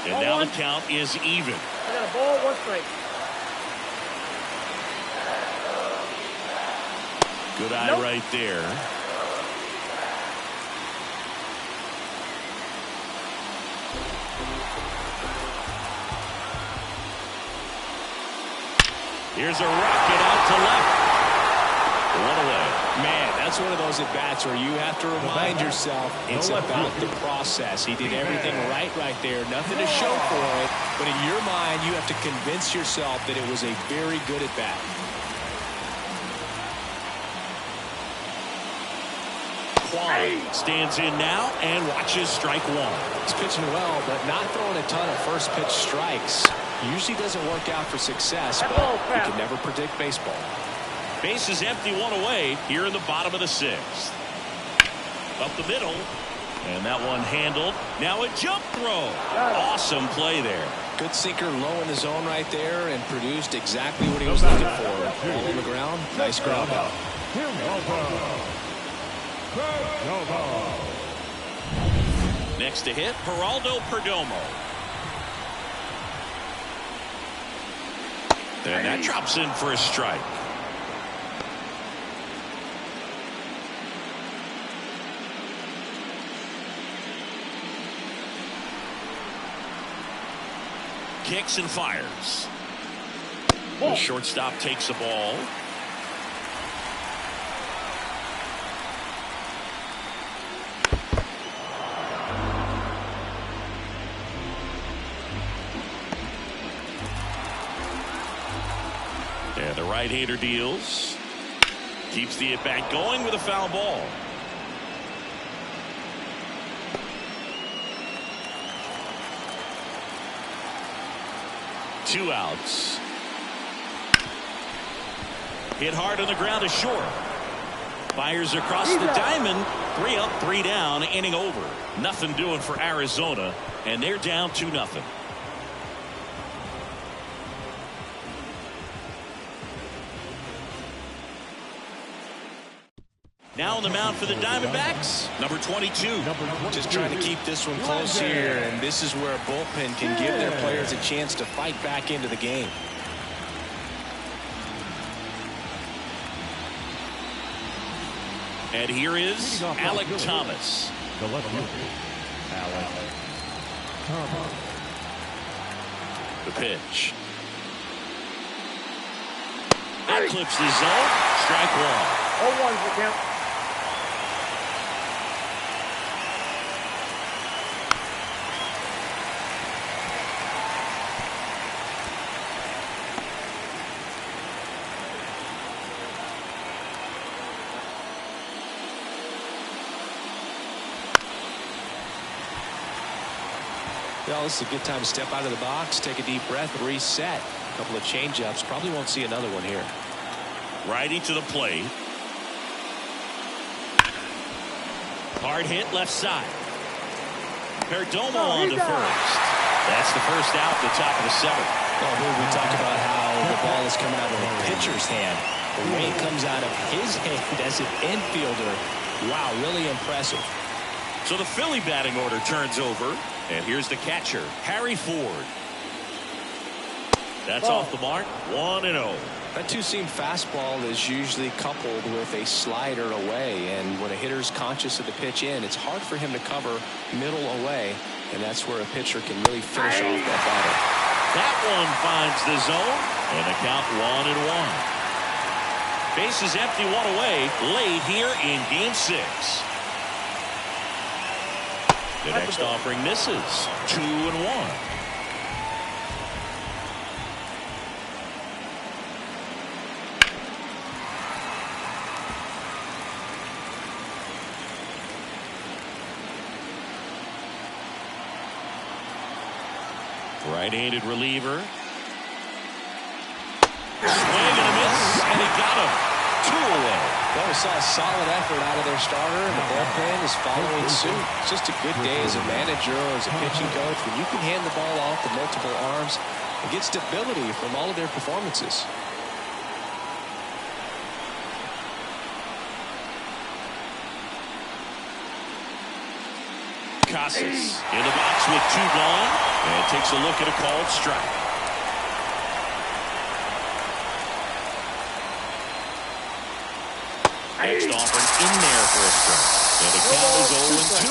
And now the count is even. I got a ball, 1 strike. Good eye right there. Here's a rocket out to left. 1 away. Man, that's one of those at-bats where you have to remind yourself it's about the process. He did everything right there. Nothing to show for it. But in your mind, you have to convince yourself that it was a very good at-bat. Stands in now and watches strike 1. He's pitching well, but not throwing a ton of first pitch strikes. Usually doesn't work out for success, but you can never predict baseball. Base is empty, 1 away here in the bottom of the 6th. Up the middle, and that one handled. Now a jump throw. Awesome play there. Good sinker low in the zone right there and produced exactly what he was looking for. Ball on the ground, nice ground out. Next to hit, Geraldo Perdomo. And that drops in for a strike. Kicks and fires. The shortstop takes the ball. And the right-hander deals. Keeps the at-bat going with a foul ball. Two outs. Hit hard on the ground to short. Fires across the diamond. 3 up, 3 down, inning over. Nothing doing for Arizona, and they're down 2-0. Now on the mound for the Diamondbacks, number 22. Just trying to keep this one close here, and this is where a bullpen can give their players a chance to fight back into the game. And here is Alec Thomas. The left fielder, Alec Thomas. The pitch. That clips the zone. Strike 1. 0-1 for count. Well, this is a good time to step out of the box, take a deep breath, reset. A couple of change-ups. Probably won't see another one here. Righty to the plate. Hard hit left side. Perdomo on to first. That's the first out, the top of the seventh. Well, we talked about how the ball is coming out of the pitcher's hand. The way it comes out of his hand as an infielder. Wow, really impressive. So the Philly batting order turns over. And here's the catcher, Harry Ford. That's off the mark, 1-0. That two-seam fastball is usually coupled with a slider away, and when a hitter's conscious of the pitch in, it's hard for him to cover middle away, and that's where a pitcher can really finish off that batter. That one finds the zone, and the count 1-1. Bases empty, one away, late here in Game 6. The next offering misses, 2-1. Right-handed reliever. Swing and a miss, and he got him. 2 away. Well, we saw a solid effort out of their starter, and the bullpen is following suit. It's just a good day as a manager or as a pitching coach when you can hand the ball off to multiple arms and get stability from all of their performances. Casas in the box with 2 gone, and takes a look at a called strike. Next offering in there for a strike. And the count is 0-2.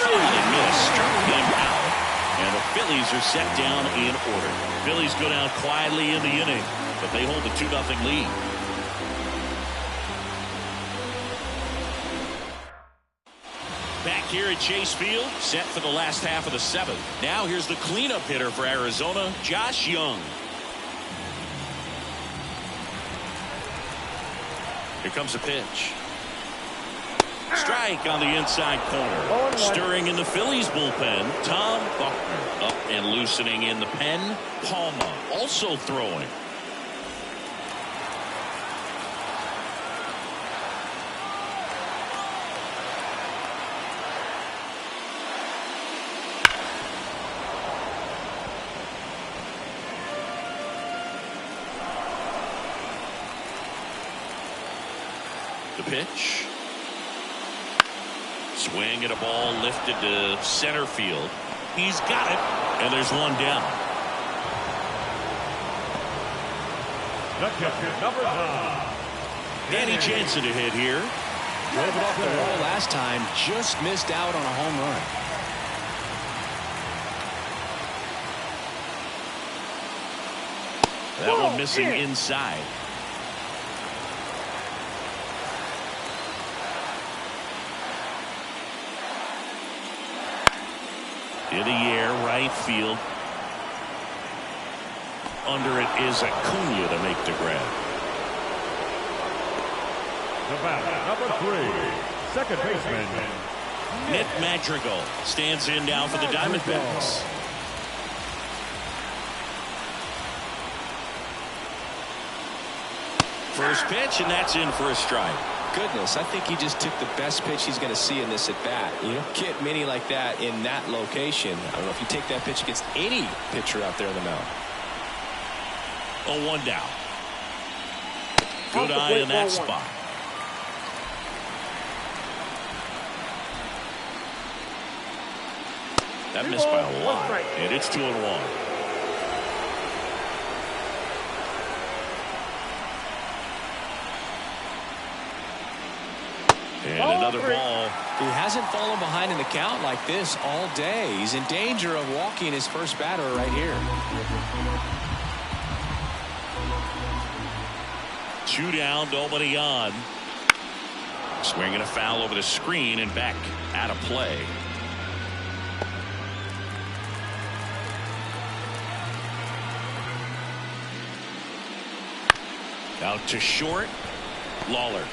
And miss, struck him out. And the Phillies are set down in order. Phillies go down quietly in the inning, but they hold a 2-0 lead. Back here at Chase Field, set for the last half of the 7th. Now here's the cleanup hitter for Arizona, Josh Young. Here comes a pitch. Strike on the inside corner. Stirring in the Phillies bullpen, Tom Buckner. Up and loosening in the pen, Palma also throwing. The pitch. Swing at a ball lifted to center field. He's got it, and there's one down. The catcher, number 9. Danny Jansen to hit here. Drove it off the wall last time, just missed out on a home run. That one missing inside. In the air, right field. Under it is Acuna to make the grab. The batter, number 3, second baseman, Nick Madrigal stands in now for the Diamondbacks. First pitch, and that's in for a strike. Goodness, I think he just took the best pitch he's going to see in this at bat. You don't get many like that in that location. I don't know if you take that pitch against any pitcher out there on the mound. 0-1 down. Good eye in that spot. That missed by a lot, and it's 2-1. And another ball. He hasn't fallen behind in the count like this all day. He's in danger of walking his first batter right here. 2 down, nobody on. Swinging a foul over the screen and back out of play. Out to short. Lawler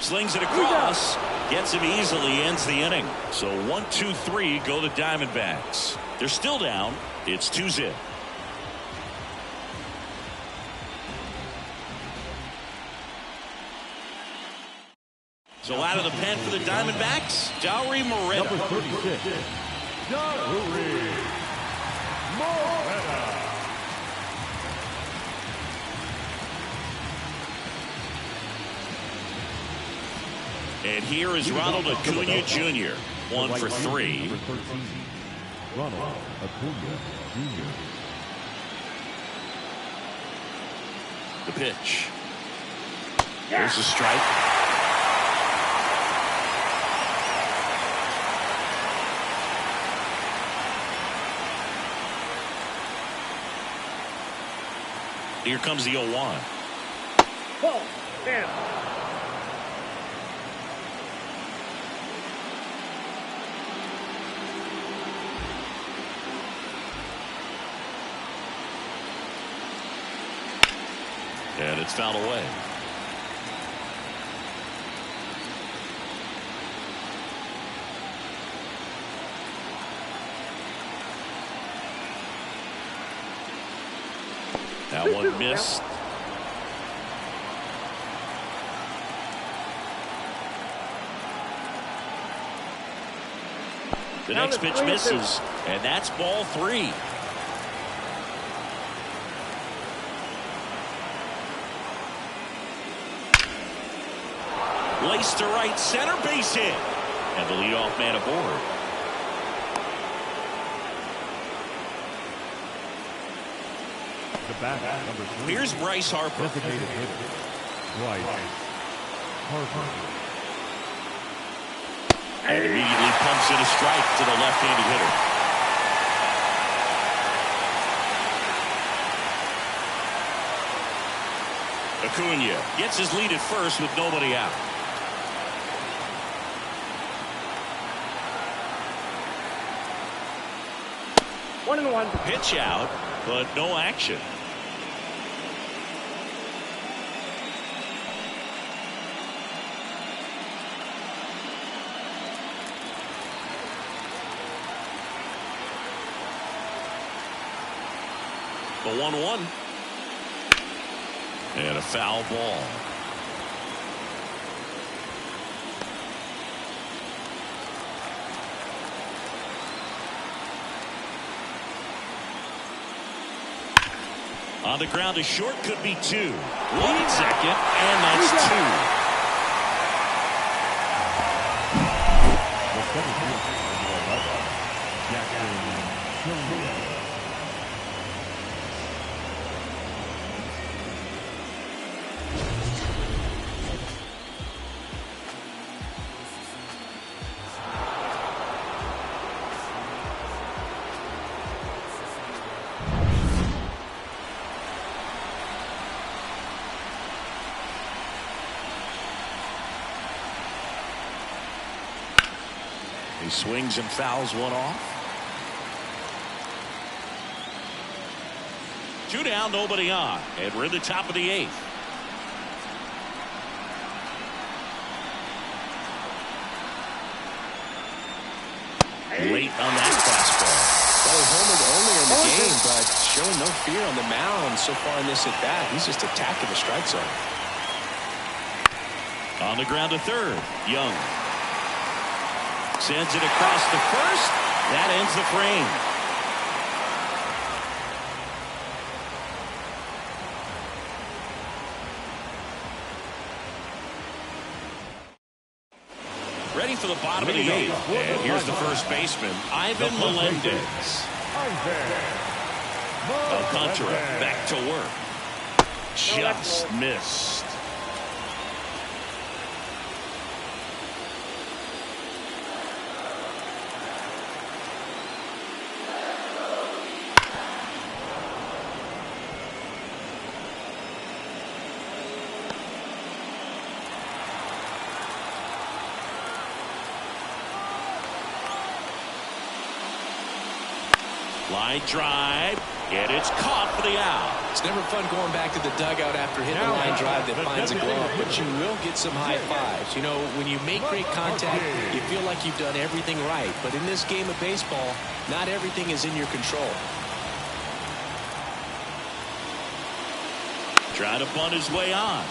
slings it across. Gets him easily, ends the inning. So 1-2-3 go the Diamondbacks. They're still down. It's 2-0. So out of the pen for the Diamondbacks, Dauri Moreta. Number 36, Dauri Moreta. And here is Ronald Acuna Jr. 1 for 3. Number 13, Ronald Acuna Jr. The pitch. There's a strike. Here comes the 0-1. Ball, man. And it's fouled away. That one missed. The next pitch misses, and that's ball 3. Laced to right center, base hit. And the leadoff man aboard. The bat, number 3. Here's Bryce Harper. Designated hitter, Bryce Harper. And immediately pumps in a strike to the left-handed hitter. Acuna gets his lead at first with nobody out. One and one. Pitch out, but no action. The 1-1. And a foul ball. On the ground to short, could be 2. 1 second, and that's 2. The center fielder, Jackson. He swings and fouls one off. 2 down, nobody on, and we're in the top of the 8th. Late on that fastball. Well, homered earlier in the game, but showing no fear on the mound so far in this at-bat. He's just attacking the strike zone. On the ground to third, Young. Sends it across the first. That ends the frame. Ready for the bottom of the 8th. And here's the first baseman, Ivan Melendez. Alcantara back to work. Just missed. Line drive, and it's caught for the out. It's never fun going back to the dugout after hitting a line drive that finds a glove, but you will get some high fives. You know, when you make great contact, you feel like you've done everything right. But in this game of baseball, not everything is in your control. Trying to bunt his way on.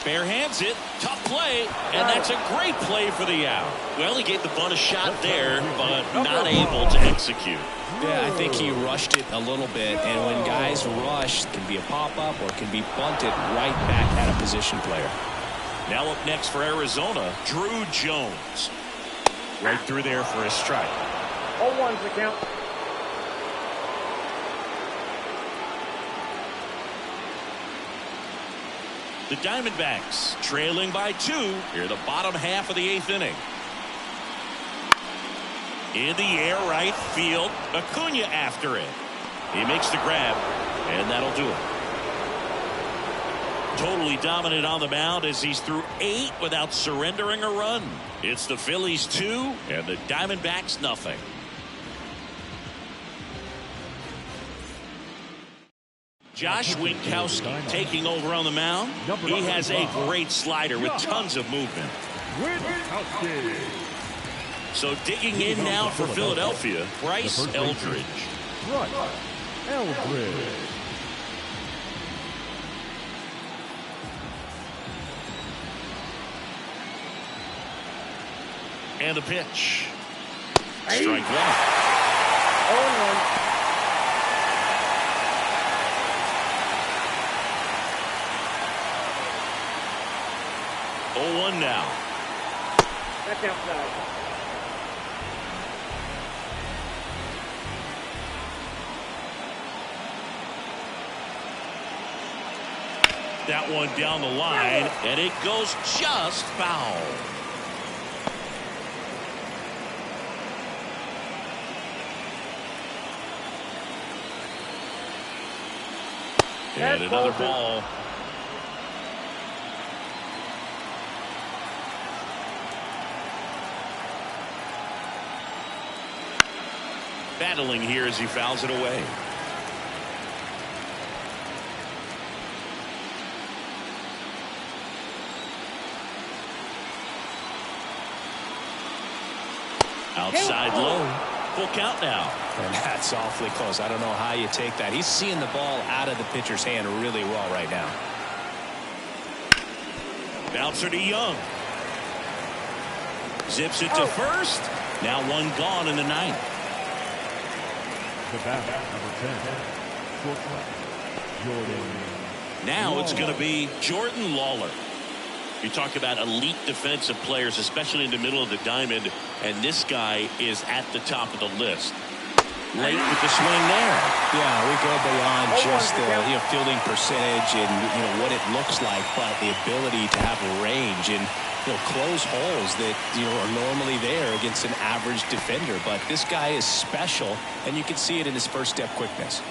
Bare hands it. Tough play. And that's a great play for the out. Well, he gave the bunt a shot there, but not able to execute. Yeah, I think he rushed it a little bit. And when guys rush, it can be a pop-up or it can be bunted right back at a position player. Now up next for Arizona, Drew Jones. Right through there for a strike. 0-1's the count. The Diamondbacks trailing by 2 here the bottom half of the 8th inning. In the air, right field. Acuna after it. He makes the grab, and that'll do it. Totally dominant on the mound as he's through 8 without surrendering a run. It's the Phillies 2 and the Diamondbacks nothing. Josh Winkowski taking over on the mound. He has a great slider with tons of movement. So digging in now for Philadelphia, Bryce Eldridge. Bryce Eldridge. And the pitch. Strike 1. 0-1. Oh, 1 now. That's outside. That one down the line, and it goes just foul. And another ball. Battling here as he fouls it away. Outside low. Full count now. And that's awfully close. I don't know how you take that. He's seeing the ball out of the pitcher's hand really well right now. Bouncer to Young. Zips it to first. Now one gone in the 9th. The batter, number 10, shortstop, Jordan. Now it's going to be Jordan Lawler. You talk about elite defensive players, especially in the middle of the diamond, and this guy is at the top of the list. Late with the swing there. Yeah, we go beyond just the fielding percentage and what it looks like, but the ability to have range and close holes that are normally there against an average defender. But this guy is special, and you can see it in his first step quickness.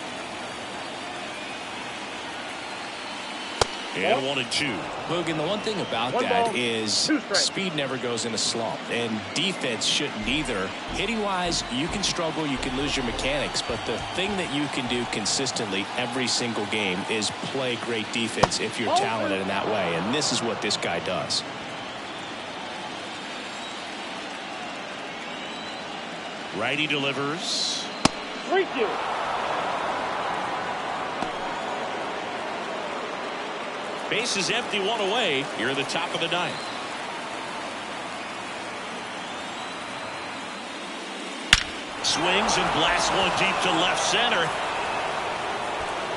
And 1-2. Boogan, the one thing about that is speed never goes in a slump, and defense shouldn't either. Hitting-wise, you can struggle, you can lose your mechanics, but the thing that you can do consistently every single game is play great defense if you're talented in that way, and this is what this guy does. Righty delivers. 3-2. Base is empty, 1 away. You're at the top of the 9th. Swings and blasts one deep to left center.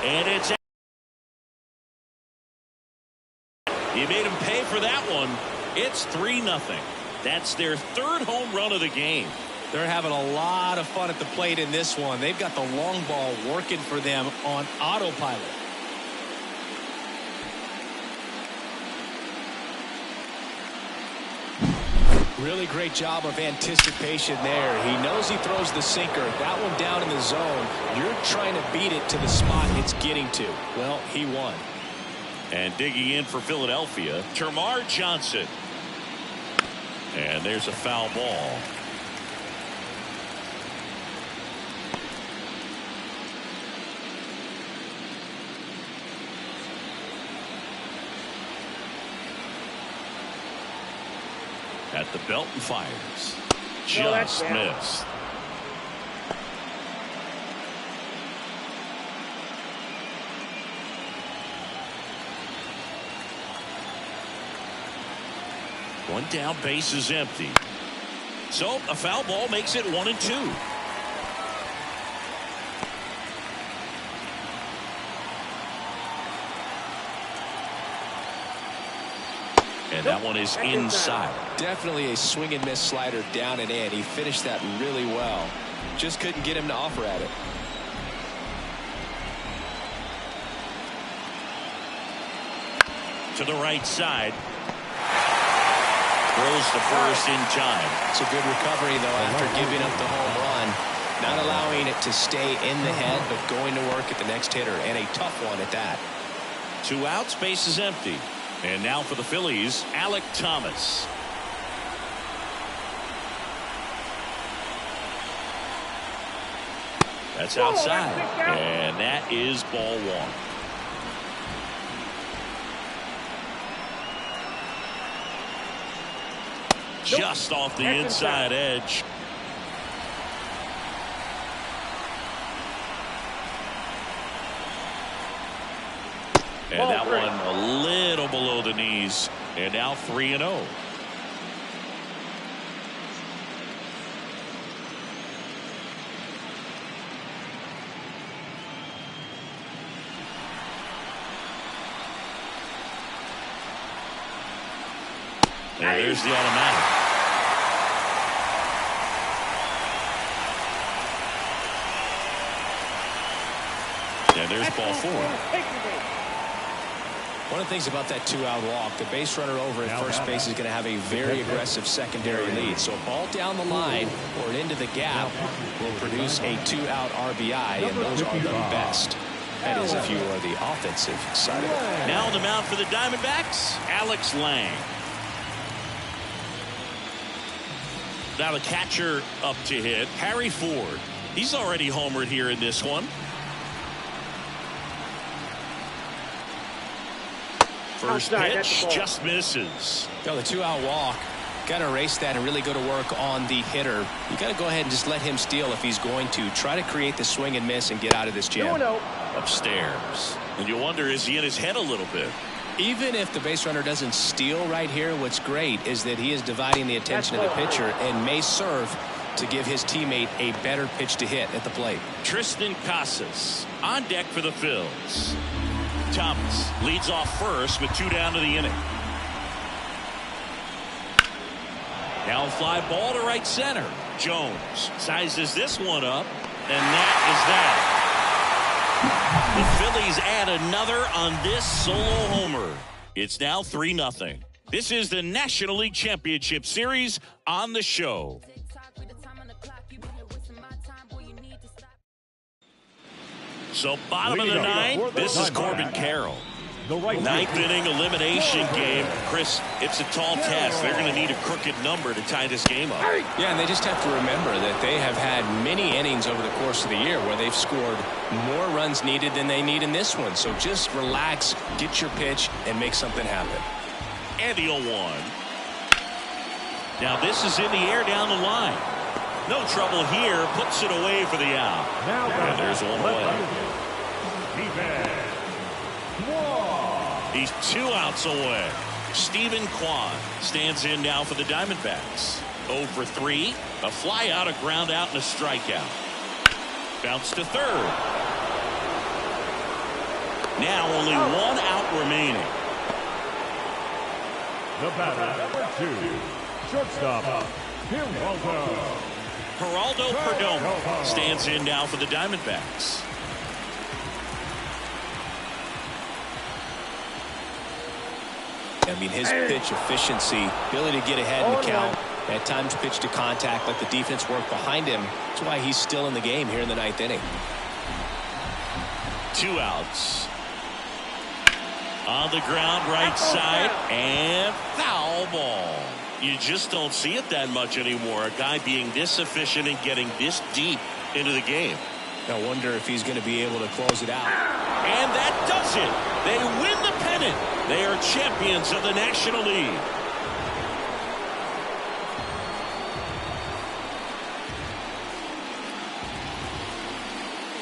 And it's out. He made him pay for that one. It's 3-0. That's their 3rd home run of the game. They're having a lot of fun at the plate in this one. They've got the long ball working for them on autopilot. Really great job of anticipation there. He knows he throws the sinker. That one down in the zone. You're trying to beat it to the spot it's getting to. Well, he won. And digging in for Philadelphia, Termarr Johnson. And there's a foul ball. at the belt and fires. No, that's Just down. missed. One down, base is empty. So a foul ball makes it 1-2. And that one is inside. Definitely a swing and miss slider down and in. He finished that really well. Just couldn't get him to offer at it. To the right side. Throws to first in time. It's a good recovery, though, after giving up the home run. Not allowing it to stay in the head, but going to work at the next hitter, and a tough one at that. 2 outs, base is empty. And now for the Phillies, Alek Thomas. That's outside. And that is ball 1. Just off the inside edge. And that one a little below the knees. And now 3-0. And there's the automatic. And there's ball 4. One of the things about that 2-out walk, the base runner over at first base is going to have a very aggressive secondary lead. So a ball down the line or into the gap will produce a 2-out RBI, and those are the best. That is if you are the offensive side of it. Now on the mound for the Diamondbacks, Alex Lang. Now the catcher up to hit, Harry Ford. He's already homered here in this one. First pitch just misses. No, the 2-out walk. Got to erase that and really go to work on the hitter. You got to go ahead and just let him steal if he's going to. Try to create the swing and miss and get out of this jam. Upstairs. And you wonder, is he in his head a little bit? Even if the base runner doesn't steal right here, what's great is that he is dividing the attention of the pitcher and may serve to give his teammate a better pitch to hit at the plate. Tristan Casas on deck for the Phils. Thomas leads off first with 2 down to the inning. Now a fly ball to right center. Jones sizes this one up, and that is that. The Phillies add another on this solo homer. It's now 3-0. This is the National League Championship Series on the show. So bottom of the 9th, this is Corbin Carroll. Ninth inning elimination game. Chris, it's a tall task. They're going to need a crooked number to tie this game up. Yeah, and they just have to remember that they have had many innings over the course of the year where they've scored more runs needed than they need in this one. So just relax, get your pitch, and make something happen. And the 0-1. Now this is in the air down the line. No trouble here. Puts it away for the out. And there's one away. He's 2 outs away. Stephen Kwan stands in now for the Diamondbacks. 0 for 3. A fly out, a ground out, and a strikeout. Bounce to third. Now only 1 out remaining. The batter, number 2, shortstop, Geraldo Perdomo stands in now for the Diamondbacks. I mean, his pitch efficiency, ability to get ahead in the count, at times pitch to contact, let the defense work behind him. That's why he's still in the game here in the 9th inning. 2 outs. On the ground, right side, and foul ball. You just don't see it that much anymore. A guy being this efficient and getting this deep into the game. I wonder if he's going to be able to close it out. And that does it. They win the pennant. They are champions of the National League.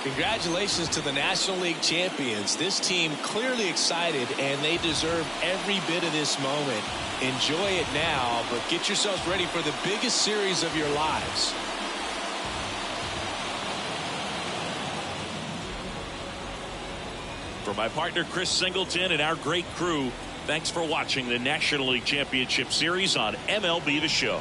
Congratulations to the National League champions. This team clearly excited, and they deserve every bit of this moment. Enjoy it now, but get yourselves ready for the biggest series of your lives. For my partner Chris Singleton and our great crew, thanks for watching the National League Championship Series on MLB The Show.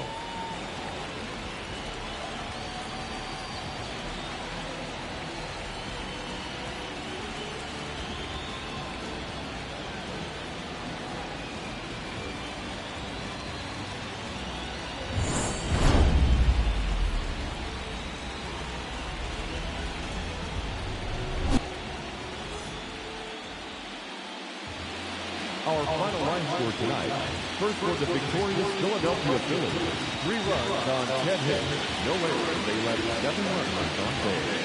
Our final line score tonight. First for the victorious Philadelphia Phillies. 3 runs on 10 hits. No errors. They left 7 runners on base.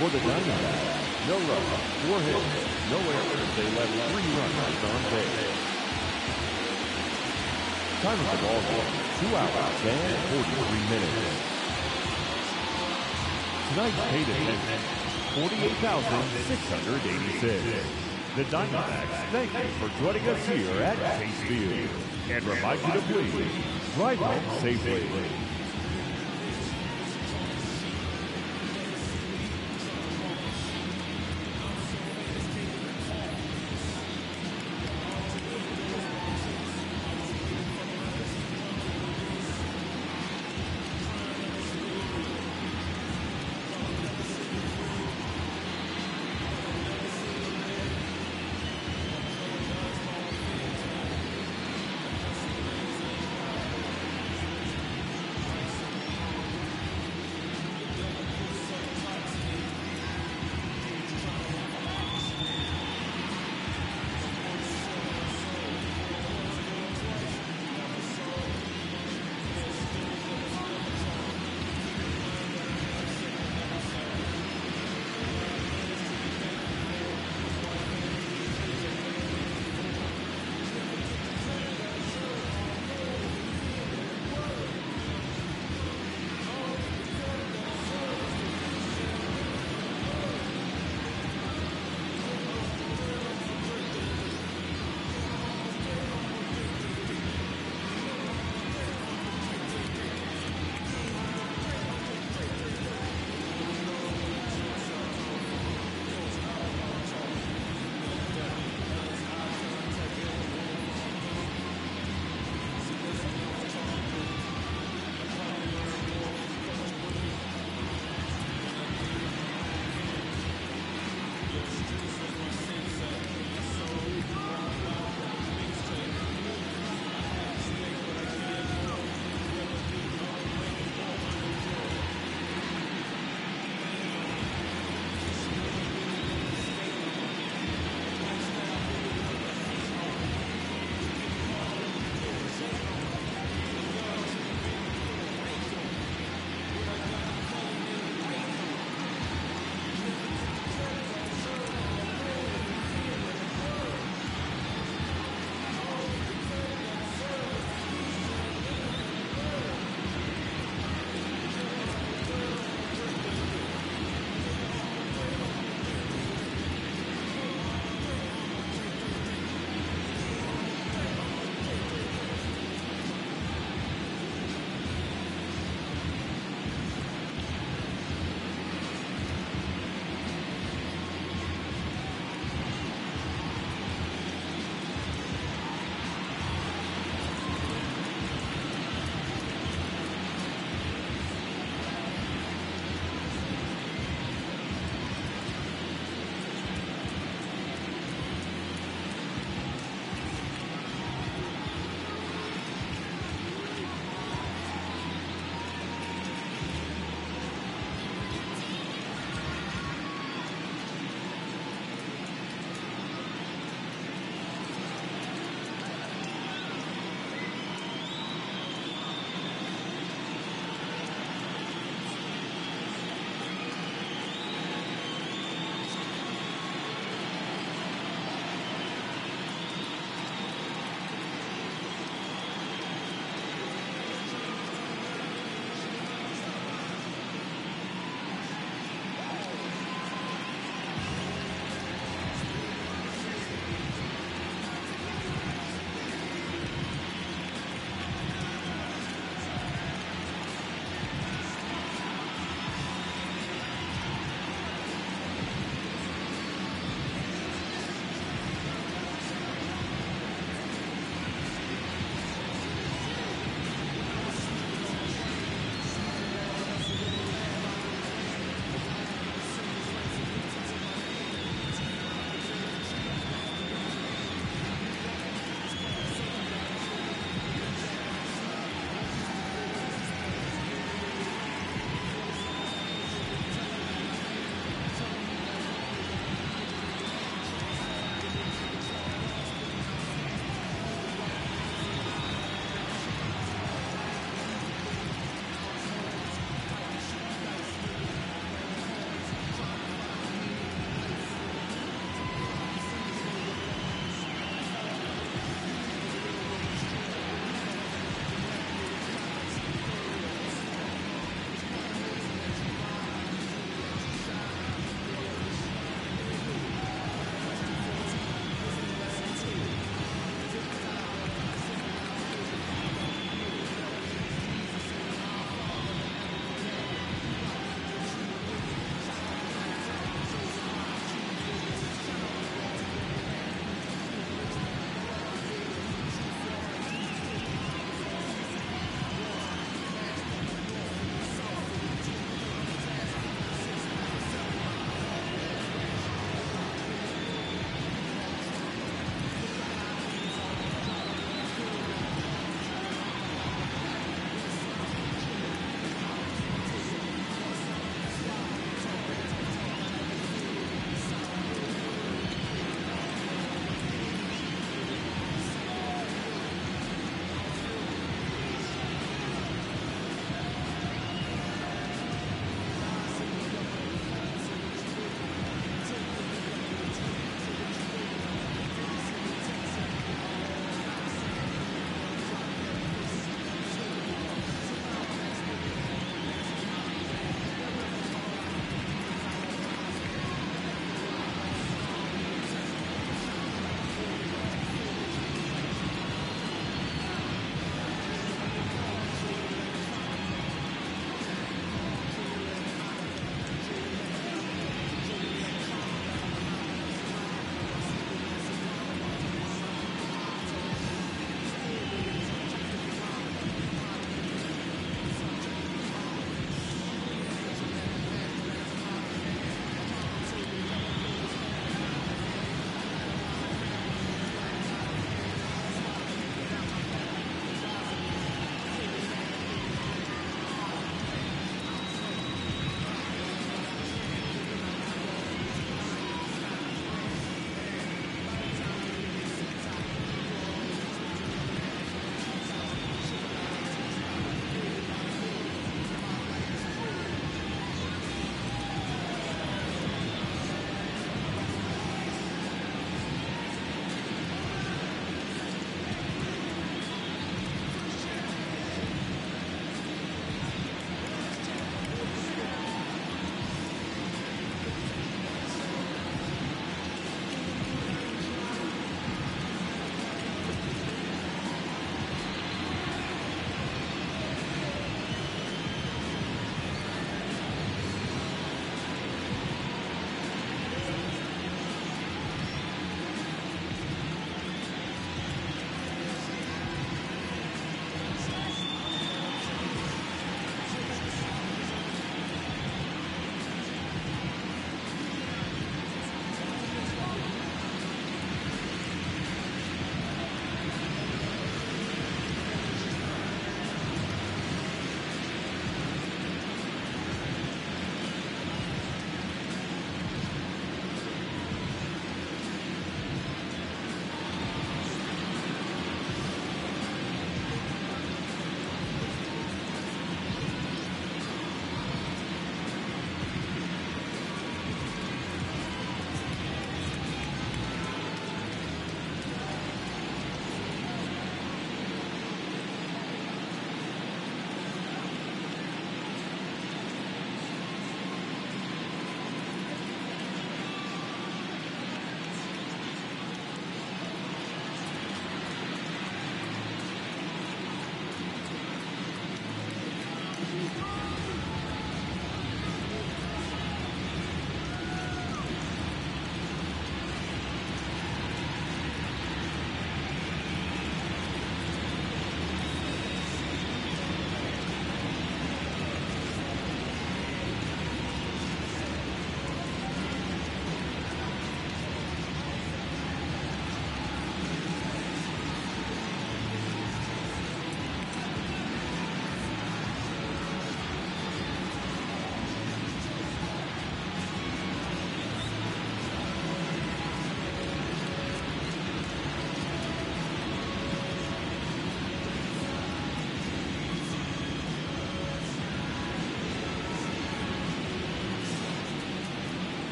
For the Diamondbacks, no runs, 4 hits. No errors. They left 3 runners on base. Time of the ball game, 2 hours and 43 minutes. Tonight's paid attendance, 48,686. The Diamondbacks thank you for joining us here at Chase Field and remind you to please drive home safely.